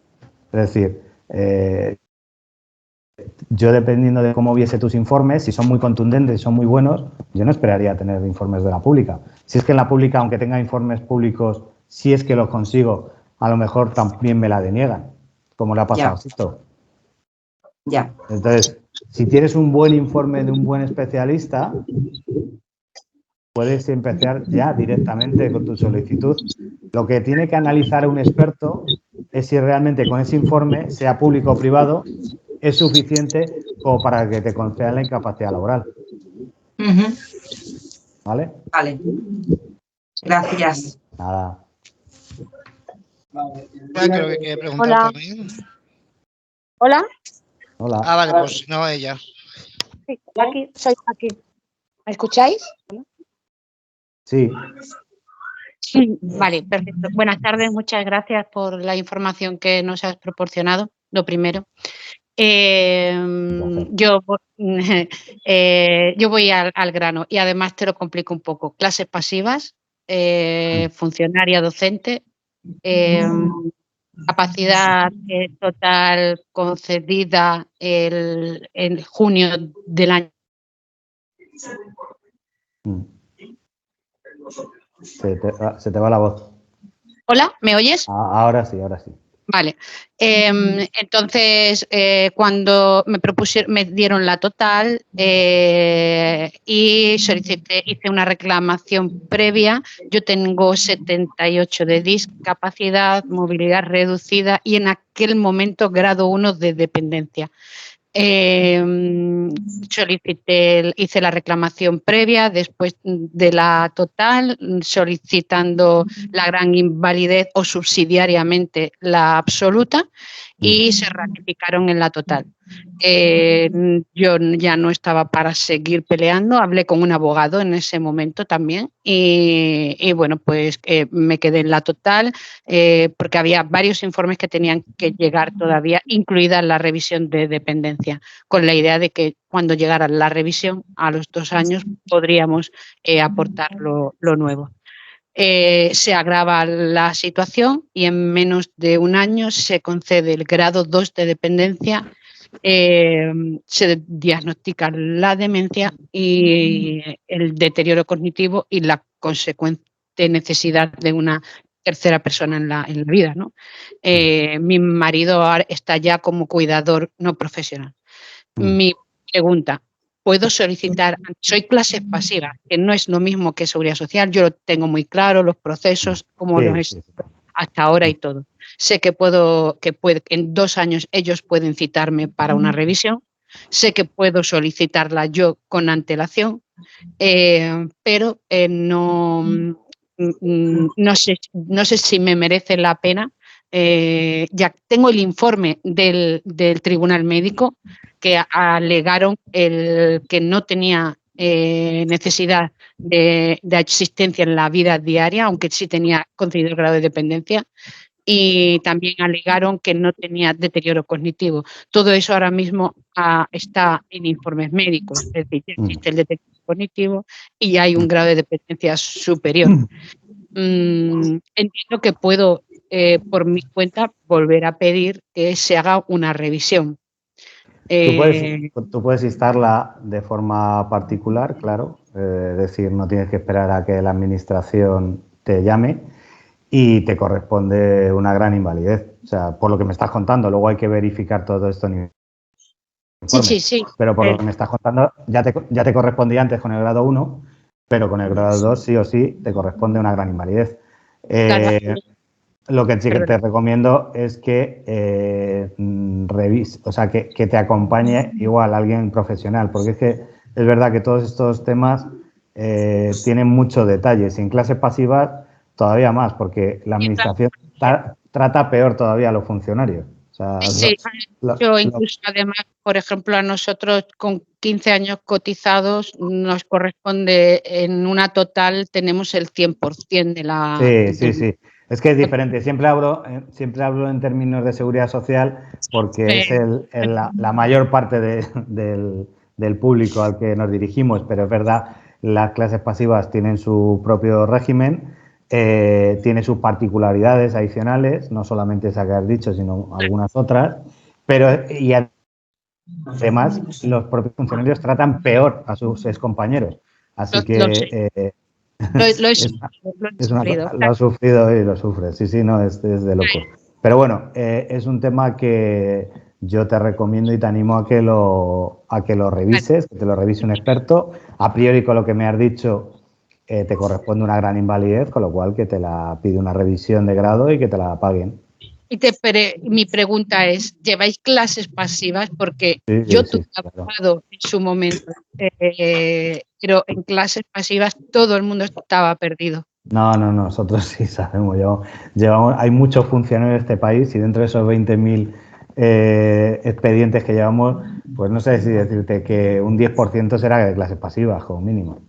Es decir, yo, dependiendo de cómo viese tus informes, si son muy contundentes y son muy buenos, yo no esperaría tener informes de la pública. Si es que en la pública, aunque tenga informes públicos, si es que los consigo, a lo mejor también me la deniegan, como le ha pasado a Sito. Ya. Entonces, si tienes un buen informe de un buen especialista, puedes empezar ya directamente con tu solicitud. Lo que tiene que analizar un experto es si realmente con ese informe, sea público o privado, es suficiente como para que te concedan la incapacidad laboral. ¿Vale? Vale. Gracias. Nada. Creo que quiere preguntar también. Hola. Hola. Ah, vale, pues no ella. Sí, aquí, soy aquí. ¿Me escucháis? Sí. Vale, perfecto. Buenas tardes, muchas gracias por la información que nos has proporcionado, lo primero. Yo voy al grano y además te lo complico un poco. Clases pasivas, funcionaria docente, capacidad total concedida en junio del año. Se te va la voz. Hola, ¿me oyes? Ahora sí, ahora sí. Vale. Entonces, cuando me dieron la total y hice una reclamación previa, yo tengo 78 de discapacidad, movilidad reducida y en aquel momento grado 1 de dependencia. hice la reclamación previa después de la total, solicitando la gran invalidez o subsidiariamente la absoluta, y se ratificaron en la total. Yo ya no estaba para seguir peleando, hablé con un abogado en ese momento también y bueno, pues me quedé en la total porque había varios informes que tenían que llegar todavía, incluida la revisión de dependencia, con la idea de que cuando llegara la revisión a los 2 años podríamos aportar lo nuevo. Se agrava la situación y en menos de un año se concede el grado 2 de dependencia, se diagnostica la demencia y el deterioro cognitivo y la consecuente necesidad de una tercera persona en la vida, ¿no? Mi marido está ya como cuidador no profesional. Mi pregunta: ¿puedo solicitar? Soy clase pasiva, que no es lo mismo que seguridad social. Yo lo tengo muy claro, los procesos, como los he hasta ahora y todo. Sé que en 2 años ellos pueden citarme para una revisión. Sé que puedo solicitarla yo con antelación, pero no sé si me merece la pena. Ya tengo el informe del tribunal médico que alegaron que no tenía necesidad de asistencia en la vida diaria, aunque sí tenía concedido el grado de dependencia, y también alegaron que no tenía deterioro cognitivo. Todo eso ahora mismo está en informes médicos, es decir, ya existe el deterioro cognitivo y hay un grado de dependencia superior. Entiendo que puedo, por mi cuenta, volver a pedir que se haga una revisión. Tú puedes instarla de forma particular, claro, es decir, no tienes que esperar a que la administración te llame y te corresponde una gran invalidez. O sea, por lo que me estás contando, luego hay que verificar todo esto en informe. Sí. Pero por lo que me estás contando, ya te correspondía antes con el grado 1, pero con el grado 2 sí o sí te corresponde una gran invalidez. Lo que sí que te recomiendo es que revise, o sea, que te acompañe igual alguien profesional, porque es que es verdad que todos estos temas tienen mucho detalle. Si en clases pasivas, todavía más, porque la administración trata peor todavía a los funcionarios. O sea, incluso además, por ejemplo, a nosotros con 15 años cotizados nos corresponde en una total, tenemos el 100% de la... Sí. Es que es diferente. Siempre hablo en términos de seguridad social porque es la mayor parte del público al que nos dirigimos, pero es verdad, las clases pasivas tienen su propio régimen, tiene sus particularidades adicionales, no solamente esa que has dicho, sino algunas otras, y además los propios funcionarios tratan peor a sus excompañeros. Así que... Lo he sufrido y lo sufres. Sí, no, es de locos. Pero bueno, es un tema que yo te recomiendo y te animo a que lo revises, que te lo revise un experto. A priori, con lo que me has dicho, te corresponde una gran invalidez, con lo cual que te la pide una revisión de grado y que te la paguen. Mi pregunta es, ¿lleváis clases pasivas? Porque yo tuve abogado en su momento, pero en clases pasivas todo el mundo estaba perdido. No, nosotros sí sabemos. Hay muchos funcionarios en este país y dentro de esos 20.000 expedientes que llevamos, pues no sé si decirte que un 10% será de clases pasivas, como mínimo.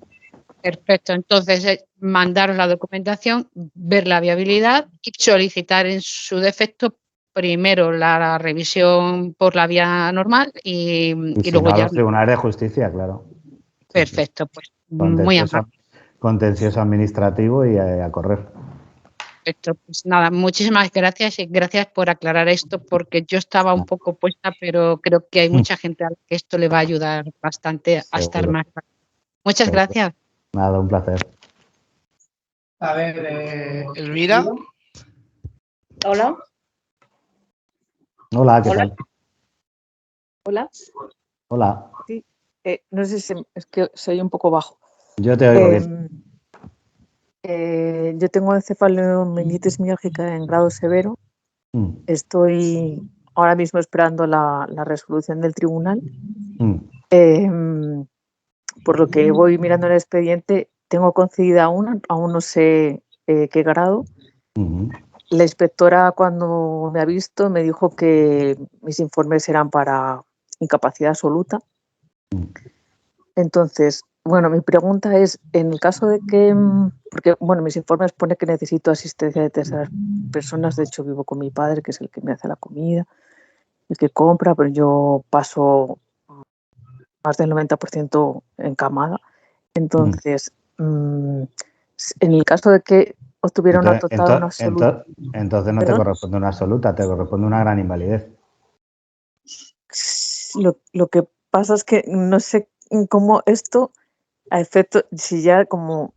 Perfecto, entonces mandaros la documentación, ver la viabilidad y solicitar en su defecto primero la revisión por la vía normal y luego ya... los tribunales de justicia, claro. Perfecto, pues muy amable. Contencioso administrativo y a correr. Perfecto, pues nada, muchísimas gracias y gracias por aclarar esto porque yo estaba un poco puesta, pero creo que hay mucha gente a la que esto le va a ayudar bastante a estar más. Muchas gracias. Nada, un placer. A ver, Elvira. Hola. Hola, ¿qué tal? Hola. Sí, no sé si es que soy un poco bajo. Yo te oigo bien. Yo tengo encefalomielitis miálgica en grado severo. Estoy ahora mismo esperando la resolución del tribunal. Por lo que voy mirando en el expediente, tengo concedida una, aún no sé qué grado. La inspectora, cuando me ha visto, me dijo que mis informes eran para incapacidad absoluta. Entonces, bueno, mi pregunta es, en el caso de que, porque, bueno, mis informes pone que necesito asistencia de terceras personas, de hecho vivo con mi padre, que es el que me hace la comida, el que compra, pero yo paso más del 90% encamada. Entonces, en el caso de que obtuviera una total o una absoluta... Entonces no te corresponde una absoluta, te corresponde una gran invalidez. Lo que pasa es que no sé cómo esto, a efecto, si ya como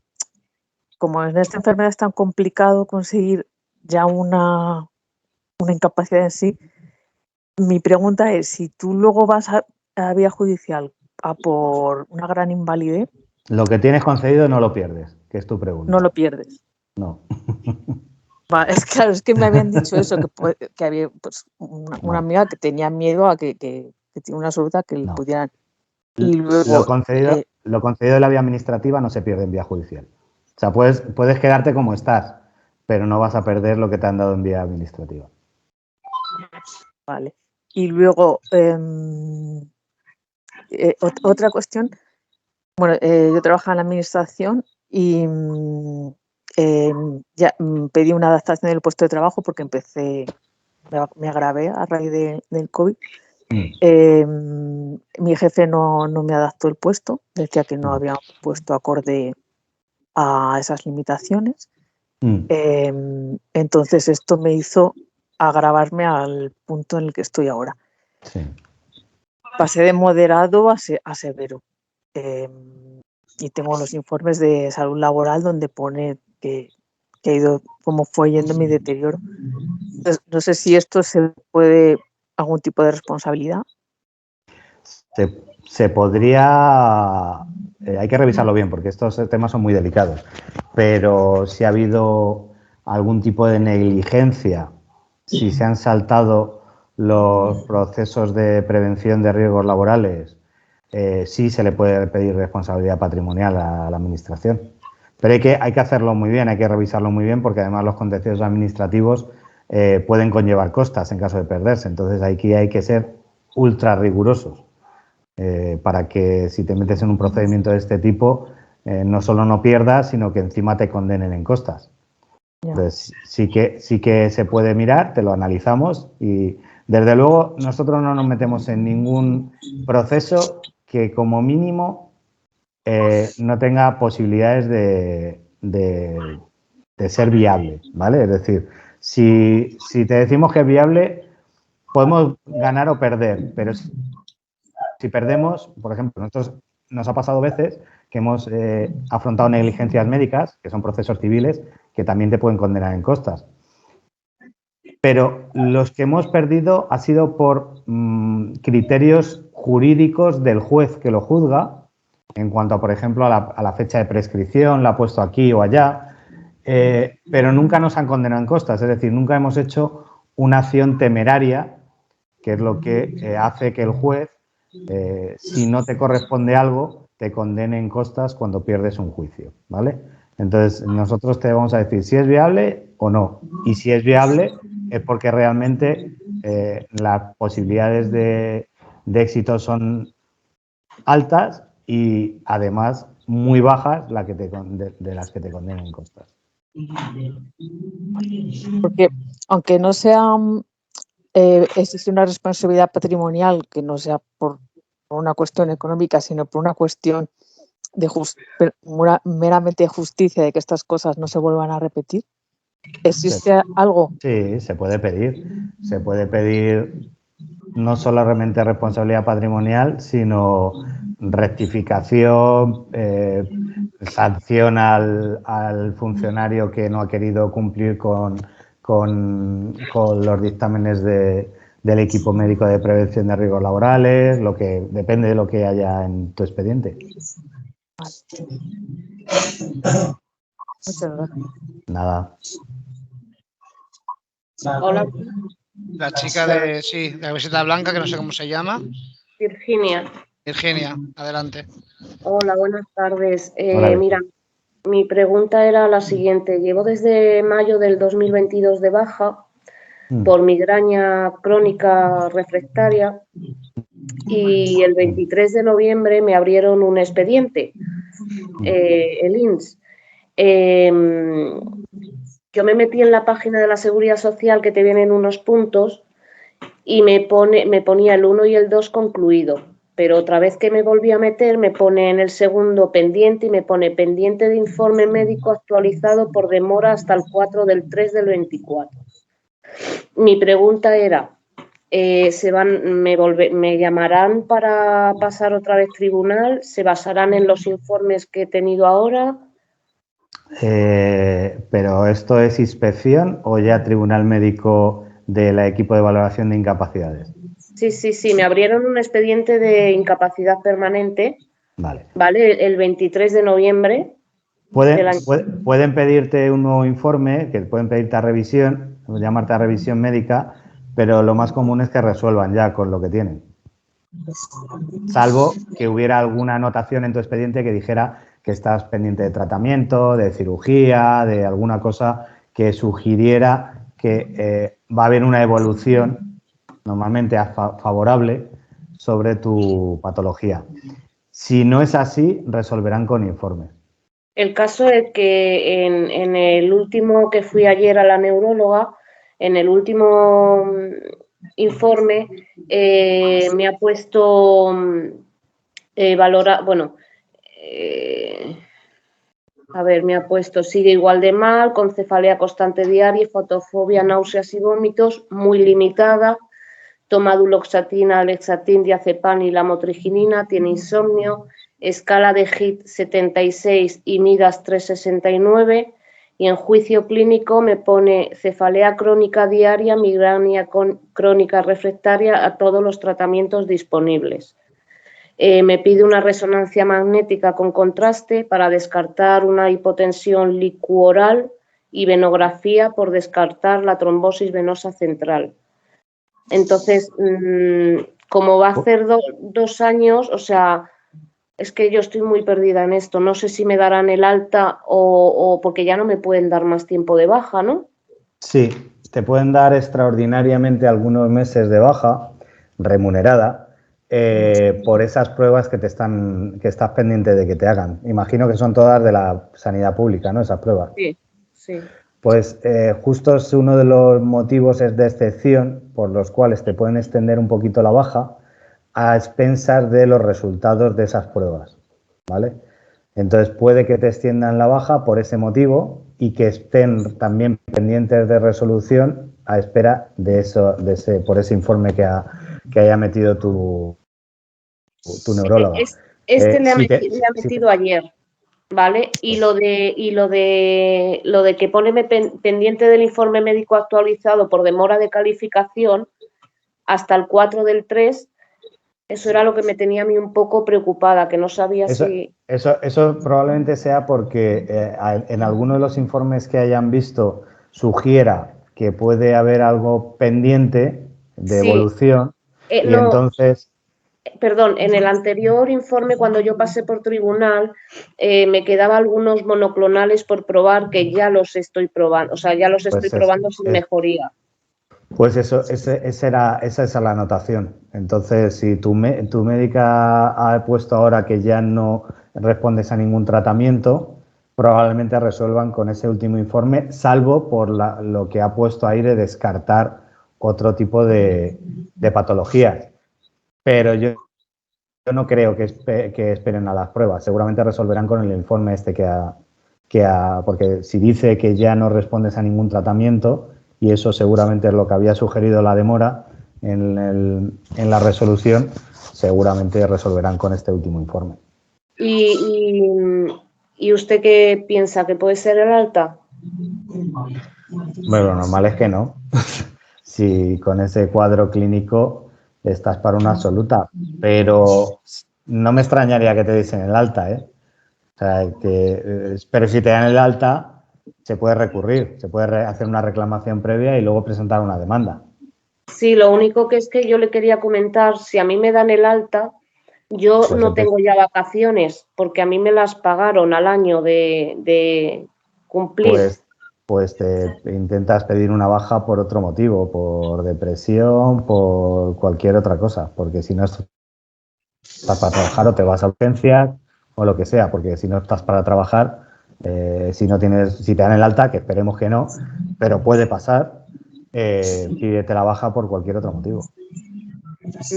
en esta enfermedad es tan complicado conseguir ya una incapacidad en sí, mi pregunta es, si tú luego vas a vía judicial a por una gran invalidez... Lo que tienes concedido no lo pierdes, que es tu pregunta. No lo pierdes. No. Es que me habían dicho eso, que había pues, una amiga que tenía miedo a que tiene una absoluta que le pudieran... Y luego, lo concedido de la vía administrativa no se pierde en vía judicial. O sea, puedes quedarte como estás, pero no vas a perder lo que te han dado en vía administrativa. Vale. Y luego, otra cuestión, bueno, yo trabajo en la administración y ya pedí una adaptación del puesto de trabajo porque me agravé a raíz del COVID. Mi jefe no me adaptó el puesto, decía que no había un puesto acorde a esas limitaciones. Entonces esto me hizo agravarme al punto en el que estoy ahora. Sí. Pasé de moderado a severo. Y tengo los informes de salud laboral donde pone que ha ido, cómo fue yendo mi deterioro. Entonces, no sé si esto se puede, algún tipo de responsabilidad. Se podría, hay que revisarlo bien porque estos temas son muy delicados, pero si ha habido algún tipo de negligencia, si se han saltado los procesos de prevención de riesgos laborales, sí se le puede pedir responsabilidad patrimonial a la administración. Pero hay que hacerlo muy bien, hay que revisarlo muy bien porque además los contenciosos administrativos pueden conllevar costas en caso de perderse. Entonces aquí hay que ser ultra rigurosos. Para que si te metes en un procedimiento de este tipo, no solo no pierdas, sino que encima te condenen en costas. Entonces, sí que se puede mirar, te lo analizamos y desde luego nosotros no nos metemos en ningún proceso que como mínimo no tenga posibilidades de ser viable, ¿vale? Es decir, si te decimos que es viable, podemos ganar o perder, pero si perdemos, por ejemplo, nosotros nos ha pasado veces que hemos afrontado negligencias médicas, que son procesos civiles, que también te pueden condenar en costas. Pero los que hemos perdido ha sido por criterios jurídicos del juez que lo juzga, en cuanto a, por ejemplo, a la fecha de prescripción, la ha puesto aquí o allá, pero nunca nos han condenado en costas, es decir, nunca hemos hecho una acción temeraria, que es lo que hace que el juez, si no te corresponde algo, te condene en costas cuando pierdes un juicio, ¿vale? Entonces, nosotros te vamos a decir si es viable o no. Y si es viable es porque realmente las posibilidades de éxito son altas y además muy bajas de las que te condenen en costas. Porque aunque no sea existe una responsabilidad patrimonial que no sea por una cuestión económica, sino por una cuestión de meramente justicia, de que estas cosas no se vuelvan a repetir. ¿Existe algo? Sí, se puede pedir. Se puede pedir no solamente responsabilidad patrimonial, sino rectificación, sanción al funcionario que no ha querido cumplir con los dictámenes del equipo médico de prevención de riesgos laborales, lo que depende de lo que haya en tu expediente. Muchas gracias. Nada. Hola. La chica de la camiseta blanca, que no sé cómo se llama. Virginia. Virginia, adelante. Hola, buenas tardes. Hola. Mira, mi pregunta era la siguiente. Llevo desde mayo del 2022 de baja por migraña crónica refractaria y el 23 de noviembre me abrieron un expediente, el INS. Yo me metí en la página de la Seguridad Social, que te vienen unos puntos, y me ponía el 1 y el 2 concluido, pero otra vez que me volví a meter me pone en el segundo pendiente y me pone pendiente de informe médico actualizado por demora hasta el 4 del 3 del 24. Mi pregunta era, ¿me llamarán para pasar otra vez tribunal? ¿Se basarán en los informes que he tenido ahora? ¿Pero esto es inspección o ya tribunal médico del equipo de valoración de incapacidades? Sí, me abrieron un expediente de incapacidad permanente, ¿vale? El 23 de noviembre. Pueden pedirte un nuevo informe, que pueden pedirte a revisión, llamarte a revisión médica, pero lo más común es que resuelvan ya con lo que tienen. Salvo que hubiera alguna anotación en tu expediente que dijera que estás pendiente de tratamiento, de cirugía, de alguna cosa que sugiriera que va a haber una evolución normalmente favorable sobre tu patología. Si no es así, resolverán con informes. El caso es que en el último que fui ayer a la neuróloga, en el último informe me ha puesto me ha puesto sigue igual de mal, con cefalea constante diaria, fotofobia, náuseas y vómitos, muy limitada, toma duloxatina, alexatín, diazepam y lamotrigina, tiene insomnio, escala de HIT 76 y Midas 369, y en juicio clínico me pone cefalea crónica diaria, migraña crónica refractaria a todos los tratamientos disponibles. Me pide una resonancia magnética con contraste para descartar una hipotensión licuoral y venografía por descartar la trombosis venosa central. Entonces, como va a hacer 2 años, o sea, es que yo estoy muy perdida en esto. No sé si me darán el alta o porque ya no me pueden dar más tiempo de baja, ¿no? Sí, te pueden dar extraordinariamente algunos meses de baja remunerada por esas pruebas que estás pendiente de que te hagan. Imagino que son todas de la sanidad pública, ¿no? Esas pruebas. Sí. Pues justo es uno de los motivos de excepción por los cuales te pueden extender un poquito la baja a expensas de los resultados de esas pruebas, ¿vale? Entonces puede que te extiendan la baja por ese motivo y que estén también pendientes de resolución a espera de por ese informe que haya metido tu neuróloga. Le ha metido ayer, ¿vale? Y lo de que pone pendiente del informe médico actualizado por demora de calificación hasta el 4 del 3, eso era lo que me tenía a mí un poco preocupada, que no sabía si... Eso probablemente sea porque en alguno de los informes que hayan visto sugiera que puede haber algo pendiente de evolución y entonces... Perdón, en el anterior informe, cuando yo pasé por tribunal, me quedaban algunos monoclonales por probar que ya los estoy probando, o sea, ya los estoy probando sin mejoría. Pues esa es la anotación. Entonces, si tu médica ha puesto ahora que ya no respondes a ningún tratamiento, probablemente resuelvan con ese último informe, salvo por lo que ha puesto ahí de descartar otro tipo de patologías. Pero yo no creo que esperen a las pruebas. Seguramente resolverán con el informe este porque si dice que ya no respondes a ningún tratamiento, y eso seguramente es lo que había sugerido la demora en la resolución, seguramente resolverán con este último informe. ¿Y usted qué piensa? ¿Que puede ser el alta? Bueno, lo normal es que no. Si con ese cuadro clínico estás para una absoluta, pero no me extrañaría que te diesen el alta, ¿eh? O sea, pero si te dan el alta, se puede recurrir, se puede hacer una reclamación previa y luego presentar una demanda. Sí, lo único que es que yo le quería comentar, si a mí me dan el alta, yo Pues no entonces, tengo ya vacaciones, porque a mí me las pagaron al año de cumplir. pues te intentas pedir una baja por otro motivo, por depresión, por cualquier otra cosa, porque si no estás para trabajar o te vas a urgencias o lo que sea, porque si no estás para trabajar, si te dan el alta, que esperemos que no, pero puede pasar, pídete la baja por cualquier otro motivo.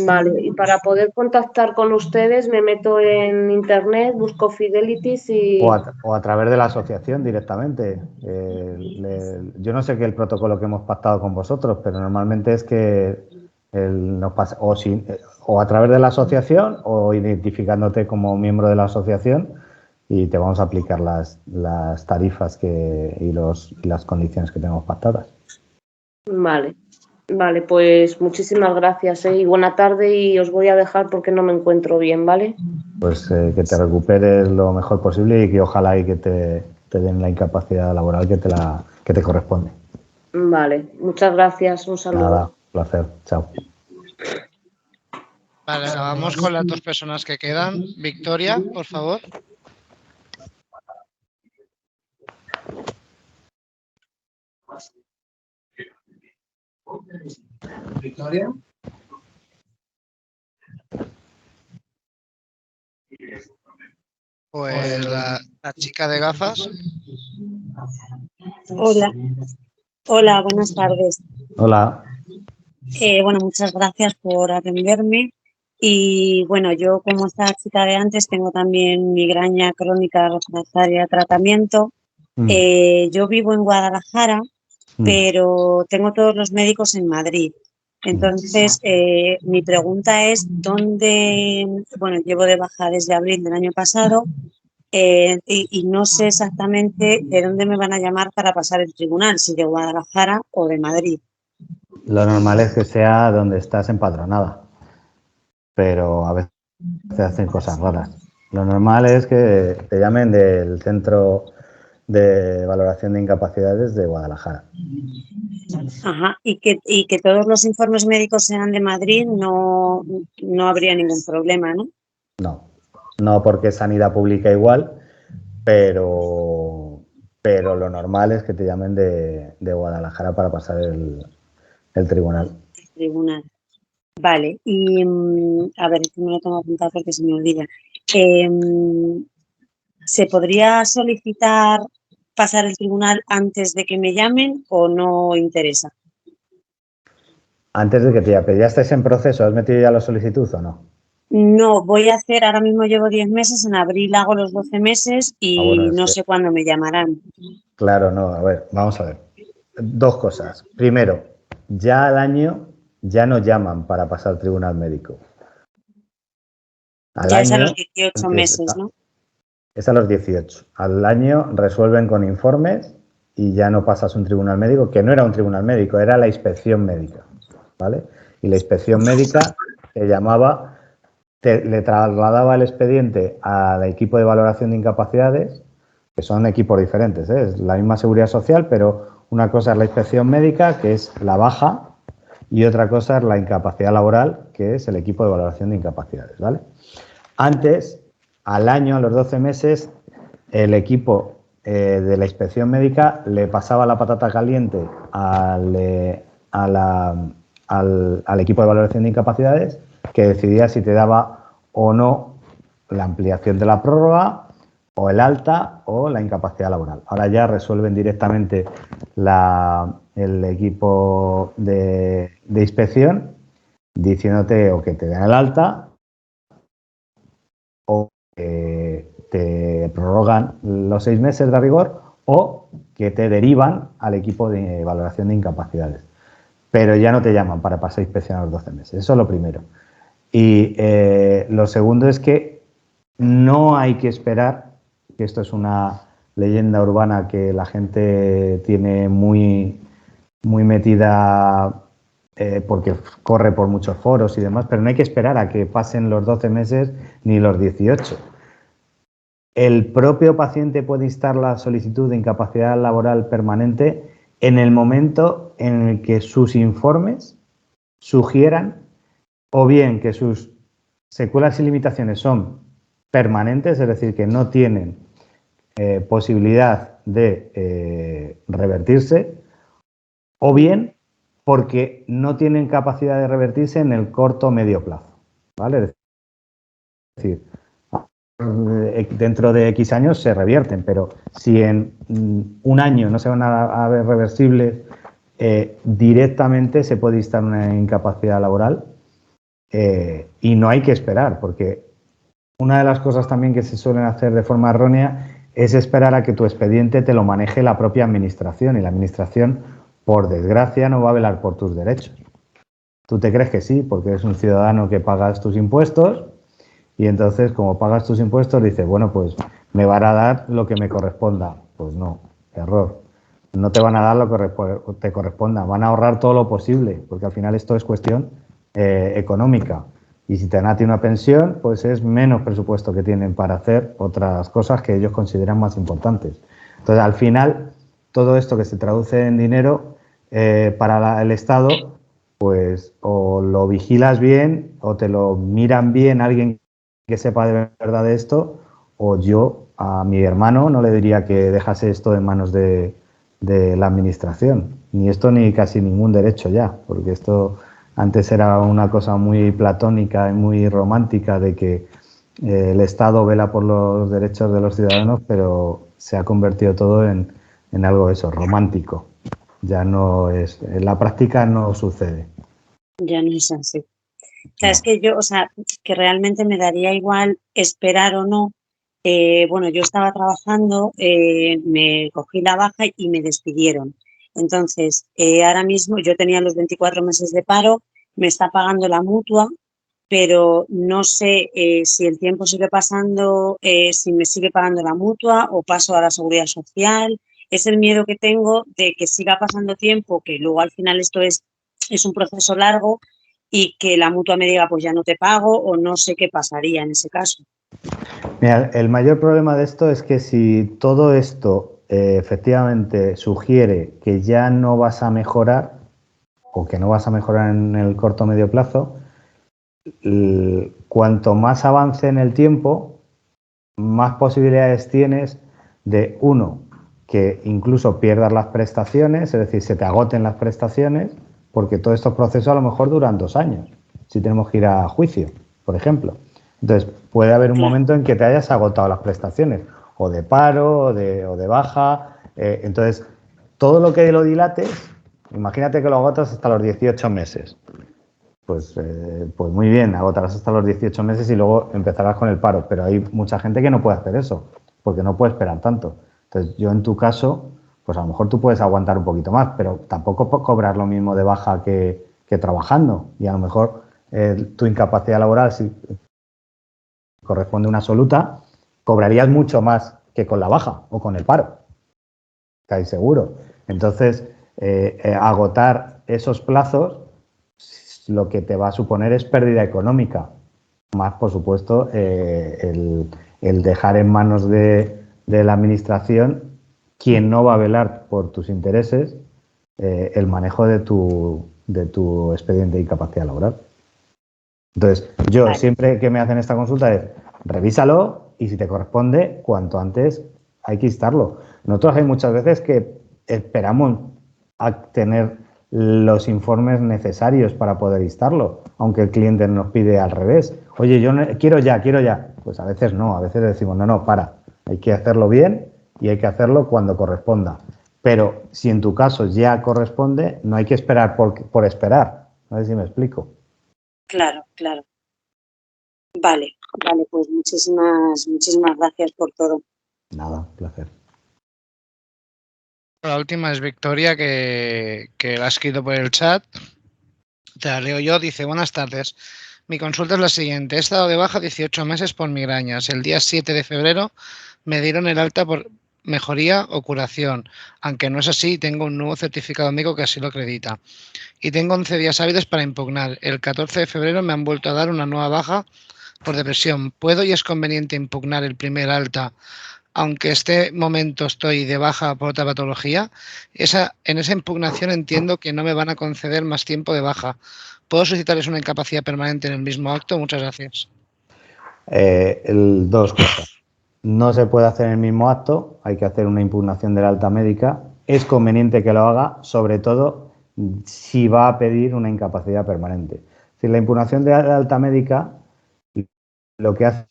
Vale, y para poder contactar con ustedes me meto en internet, busco Fidelities y... O a través de la asociación directamente. Yo no sé qué es el protocolo que hemos pactado con vosotros, pero normalmente es que nos pasa, o a través de la asociación o identificándote como miembro de la asociación y te vamos a aplicar las tarifas y las condiciones que tenemos pactadas. Vale, pues muchísimas gracias y buena tarde, y os voy a dejar porque no me encuentro bien, ¿vale? Pues que te recuperes lo mejor posible y que ojalá y que te den la incapacidad laboral que te corresponde. Vale, muchas gracias, un saludo. Nada, placer, chao. Vale, acabamos con las dos personas que quedan. Victoria, por favor. Victoria. Pues la chica de gafas. Hola, buenas tardes. Hola. Bueno, muchas gracias por atenderme. Y bueno, yo como esta chica de antes tengo también migraña crónica refractaria a tratamiento. Yo vivo en Guadalajara, pero tengo todos los médicos en Madrid. Entonces, mi pregunta es, bueno, llevo de baja desde abril del año pasado y no sé exactamente de dónde me van a llamar para pasar el tribunal, si de Guadalajara o de Madrid. Lo normal es que sea donde estás empadronada, pero a veces te hacen cosas raras. Lo normal es que te llamen del Centro de Valoración de Incapacidades de Guadalajara. Ajá, y que todos los informes médicos sean de Madrid, no habría ningún problema, ¿no? No porque es sanidad pública igual, pero lo normal es que te llamen de Guadalajara para pasar el tribunal. El tribunal. Vale, y a ver, me lo tengo apuntado porque se me olvida. ¿Se podría solicitar pasar el tribunal antes de que me llamen o no interesa? Antes de que te llamen, ¿ya estáis en proceso? ¿Has metido ya la solicitud o no? No, voy a hacer, ahora mismo llevo 10 meses, en abril hago los 12 meses y no sé cuándo me llamarán. Claro, no, a ver, vamos a ver. Dos cosas. Primero, ya al año ya no llaman para pasar al tribunal médico. Ya es a los 18 meses, ¿no? Es a los 18. Al año resuelven con informes y ya no pasas a un tribunal médico, que no era un tribunal médico, era la inspección médica, ¿vale? Y la inspección médica te llamaba, le trasladaba el expediente al equipo de valoración de incapacidades, que son equipos diferentes, ¿eh? Es la misma seguridad social, pero una cosa es la inspección médica, que es la baja, y otra cosa es la incapacidad laboral, que es el equipo de valoración de incapacidades, ¿vale? Antes, al año, a los 12 meses, el equipo de la inspección médica le pasaba la patata caliente al equipo de valoración de incapacidades, que decidía si te daba o no la ampliación de la prórroga o el alta o la incapacidad laboral. Ahora ya resuelven directamente el equipo de inspección diciéndote o que te den el alta o que te prorrogan los 6 meses de rigor o que te derivan al equipo de valoración de incapacidades. Pero ya no te llaman para pasar inspección a los 12 meses. Eso es lo primero. Y lo segundo es que no hay que esperar, que esto es una leyenda urbana que la gente tiene muy metida porque corre por muchos foros y demás, pero no hay que esperar a que pasen los 12 meses ni los 18. El propio paciente puede instar la solicitud de incapacidad laboral permanente en el momento en el que sus informes sugieran o bien que sus secuelas y limitaciones son permanentes, es decir, que no tienen posibilidad de revertirse, o bien porque no tienen capacidad de revertirse en el corto o medio plazo, ¿vale? Es decir, dentro de X años se revierten, pero si en un año no se van a ver reversibles, directamente se puede instar una incapacidad laboral y no hay que esperar, porque una de las cosas también que se suelen hacer de forma errónea es esperar a que tu expediente te lo maneje la propia administración, y la administración, por desgracia, no va a velar por tus derechos. Tú te crees que sí, porque eres un ciudadano que pagas tus impuestos, y entonces, como pagas tus impuestos, dices, bueno, pues me van a dar lo que me corresponda. Pues no, error. No te van a dar lo que te corresponda, van a ahorrar todo lo posible, porque al final esto es cuestión económica. Y si te dan a ti una pensión, pues es menos presupuesto que tienen para hacer otras cosas que ellos consideran más importantes. Entonces, al final, todo esto que se traduce en dinero para el Estado, pues o lo vigilas bien o te lo miran bien alguien que sepa de verdad de esto, o yo a mi hermano no le diría que dejase esto en manos de la administración. Ni esto ni casi ningún derecho ya, porque esto... Antes era una cosa muy platónica y muy romántica de que el Estado vela por los derechos de los ciudadanos, pero se ha convertido todo en algo eso, romántico. Ya no es, en la práctica no sucede. Ya no es así. O sea, es que yo, o sea, que realmente me daría igual esperar o no. Bueno, yo estaba trabajando, me cogí la baja y me despidieron. Entonces, ahora mismo yo tenía los 24 meses de paro, me está pagando la mutua, pero no sé si el tiempo sigue pasando, si me sigue pagando la mutua o paso a la seguridad social. Es el miedo que tengo de que siga pasando tiempo, que luego al final esto es un proceso largo y que la mutua me diga, pues ya no te pago, o no sé qué pasaría en ese caso. Mira, el mayor problema de esto es que si todo esto efectivamente sugiere que ya no vas a mejorar o que no vas a mejorar en el corto o medio plazo, cuanto más avance en el tiempo, más posibilidades tienes de, uno, que incluso pierdas las prestaciones, es decir, se te agoten las prestaciones, porque todos estos procesos a lo mejor duran 2 años, si tenemos que ir a juicio, por ejemplo. Entonces, puede haber un momento en que te hayas agotado las prestaciones, o de paro, o de baja. Entonces, todo lo que lo dilates, imagínate que lo agotas hasta los 18 meses. Pues muy bien, agotarás hasta los 18 meses y luego empezarás con el paro. Pero hay mucha gente que no puede hacer eso, porque no puede esperar tanto. Entonces, yo en tu caso, pues a lo mejor tú puedes aguantar un poquito más, pero tampoco cobrar lo mismo de baja que trabajando. Y a lo mejor tu incapacidad laboral, si corresponde a una absoluta, cobrarías mucho más que con la baja o con el paro. Estáis seguro. Entonces, agotar esos plazos lo que te va a suponer es pérdida económica. Más, por supuesto, el dejar en manos de la administración, quien no va a velar por tus intereses, el manejo de tu expediente de incapacidad laboral. Entonces, yo siempre que me hacen esta consulta es, revísalo y si te corresponde, cuanto antes hay que instarlo. Nosotros hay muchas veces que esperamos a tener los informes necesarios para poder instarlo, aunque el cliente nos pide al revés. Oye, yo quiero ya. Pues a veces no, a veces decimos, no, para, hay que hacerlo bien y hay que hacerlo cuando corresponda. Pero si en tu caso ya corresponde, no hay que esperar por esperar. No sé si me explico. Claro. Vale, pues muchísimas gracias por todo. Nada, un placer. La última es Victoria, que la ha escrito por el chat. Te la leo yo. Dice, buenas tardes. Mi consulta es la siguiente. He estado de baja 18 meses por migrañas. El día 7 de febrero me dieron el alta por mejoría o curación. Aunque no es así, tengo un nuevo certificado médico que así lo acredita. Y tengo 11 días hábiles para impugnar. El 14 de febrero me han vuelto a dar una nueva baja por depresión. ¿Puedo y es conveniente impugnar el primer alta aunque este momento estoy de baja por otra patología, en esa impugnación entiendo que no me van a conceder más tiempo de baja. ¿Puedo solicitarles una incapacidad permanente en el mismo acto? Muchas gracias. Dos cosas. No se puede hacer en el mismo acto, hay que hacer una impugnación de la alta médica. Es conveniente que lo haga, sobre todo si va a pedir una incapacidad permanente. Es decir, la impugnación de la alta médica lo que hace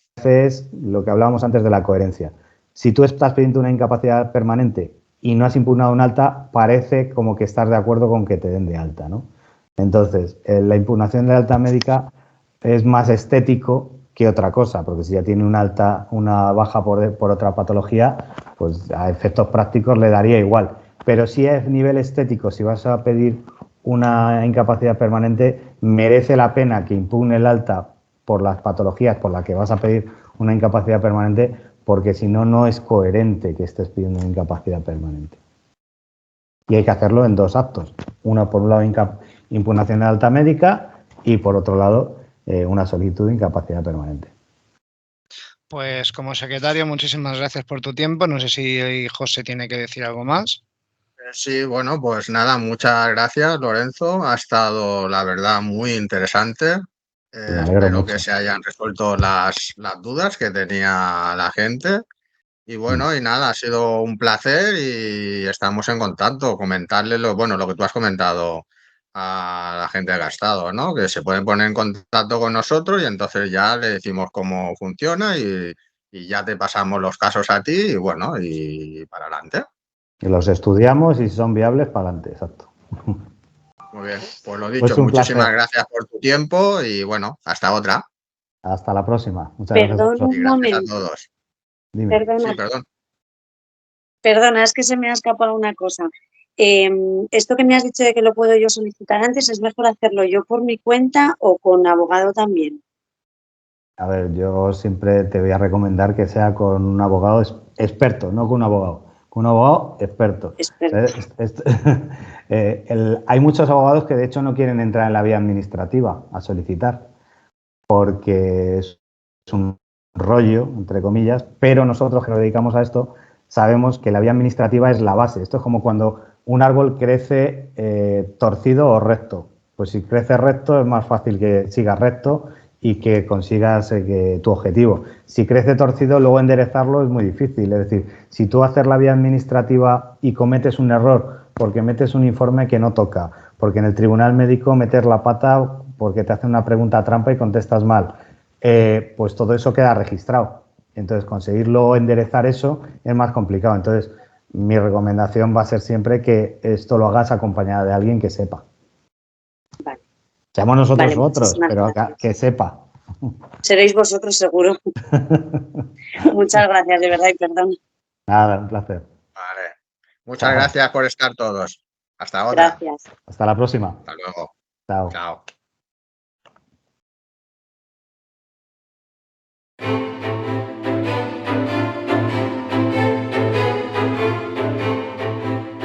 es lo que hablábamos antes de la coherencia. Si tú estás pidiendo una incapacidad permanente y no has impugnado un alta, parece como que estás de acuerdo con que te den de alta, ¿no? Entonces, la impugnación de la alta médica es más estético que otra cosa, porque si ya tiene una baja por otra patología, pues a efectos prácticos le daría igual. Pero si es nivel estético, si vas a pedir una incapacidad permanente, merece la pena que impugne el alta por las patologías por las que vas a pedir una incapacidad permanente, porque si no, no es coherente que estés pidiendo una incapacidad permanente. Y hay que hacerlo en dos actos. Uno, por un lado, impugnación de alta médica y, por otro lado, una solicitud de incapacidad permanente. Pues como secretario, muchísimas gracias por tu tiempo. No sé si José tiene que decir algo más. Sí, bueno, pues nada, muchas gracias, Lorenzo. Ha estado, la verdad, muy interesante. Espero mucho que se hayan resuelto las dudas que tenía la gente. Y bueno, y nada, ha sido un placer y estamos en contacto. Comentarle lo que tú has comentado a la gente que ha estado, ¿no? Que se pueden poner en contacto con nosotros y entonces ya le decimos cómo funciona y ya te pasamos los casos a ti y bueno, y para adelante. Y los estudiamos y si son viables, para adelante, exacto. Muy bien, pues lo dicho, muchísimas gracias por tu tiempo y bueno, hasta otra. Hasta la próxima. Muchas gracias. Un momento. A todos. Dime. Perdona. Sí, perdón. Perdona, es que se me ha escapado una cosa. Esto que me has dicho de que lo puedo yo solicitar antes, ¿es mejor hacerlo yo por mi cuenta o con abogado también? A ver, yo siempre te voy a recomendar que sea con un abogado experto, no con un abogado. Con un abogado experto. Hay muchos abogados que de hecho no quieren entrar en la vía administrativa a solicitar porque es un rollo, entre comillas, pero nosotros que nos dedicamos a esto sabemos que la vía administrativa es la base. Esto es como cuando un árbol crece torcido o recto. Pues si crece recto es más fácil que siga recto y que consigas tu objetivo. Si crece torcido, luego enderezarlo es muy difícil. Es decir, si tú haces la vía administrativa y cometes un error porque metes un informe que no toca, porque en el tribunal médico metes la pata porque te hacen una pregunta trampa y contestas mal, pues todo eso queda registrado. Entonces, conseguirlo enderezar eso es más complicado. Entonces, mi recomendación va a ser siempre que esto lo hagas acompañada de alguien que sepa. Vale. Seamos nosotros otros, pero que sepa. Seréis vosotros seguro. Muchas gracias, de verdad, y perdón. Nada, un placer. Vale. Muchas gracias por estar todos. Hasta otra. Gracias. Hasta la próxima. Hasta luego. Chao. Chao.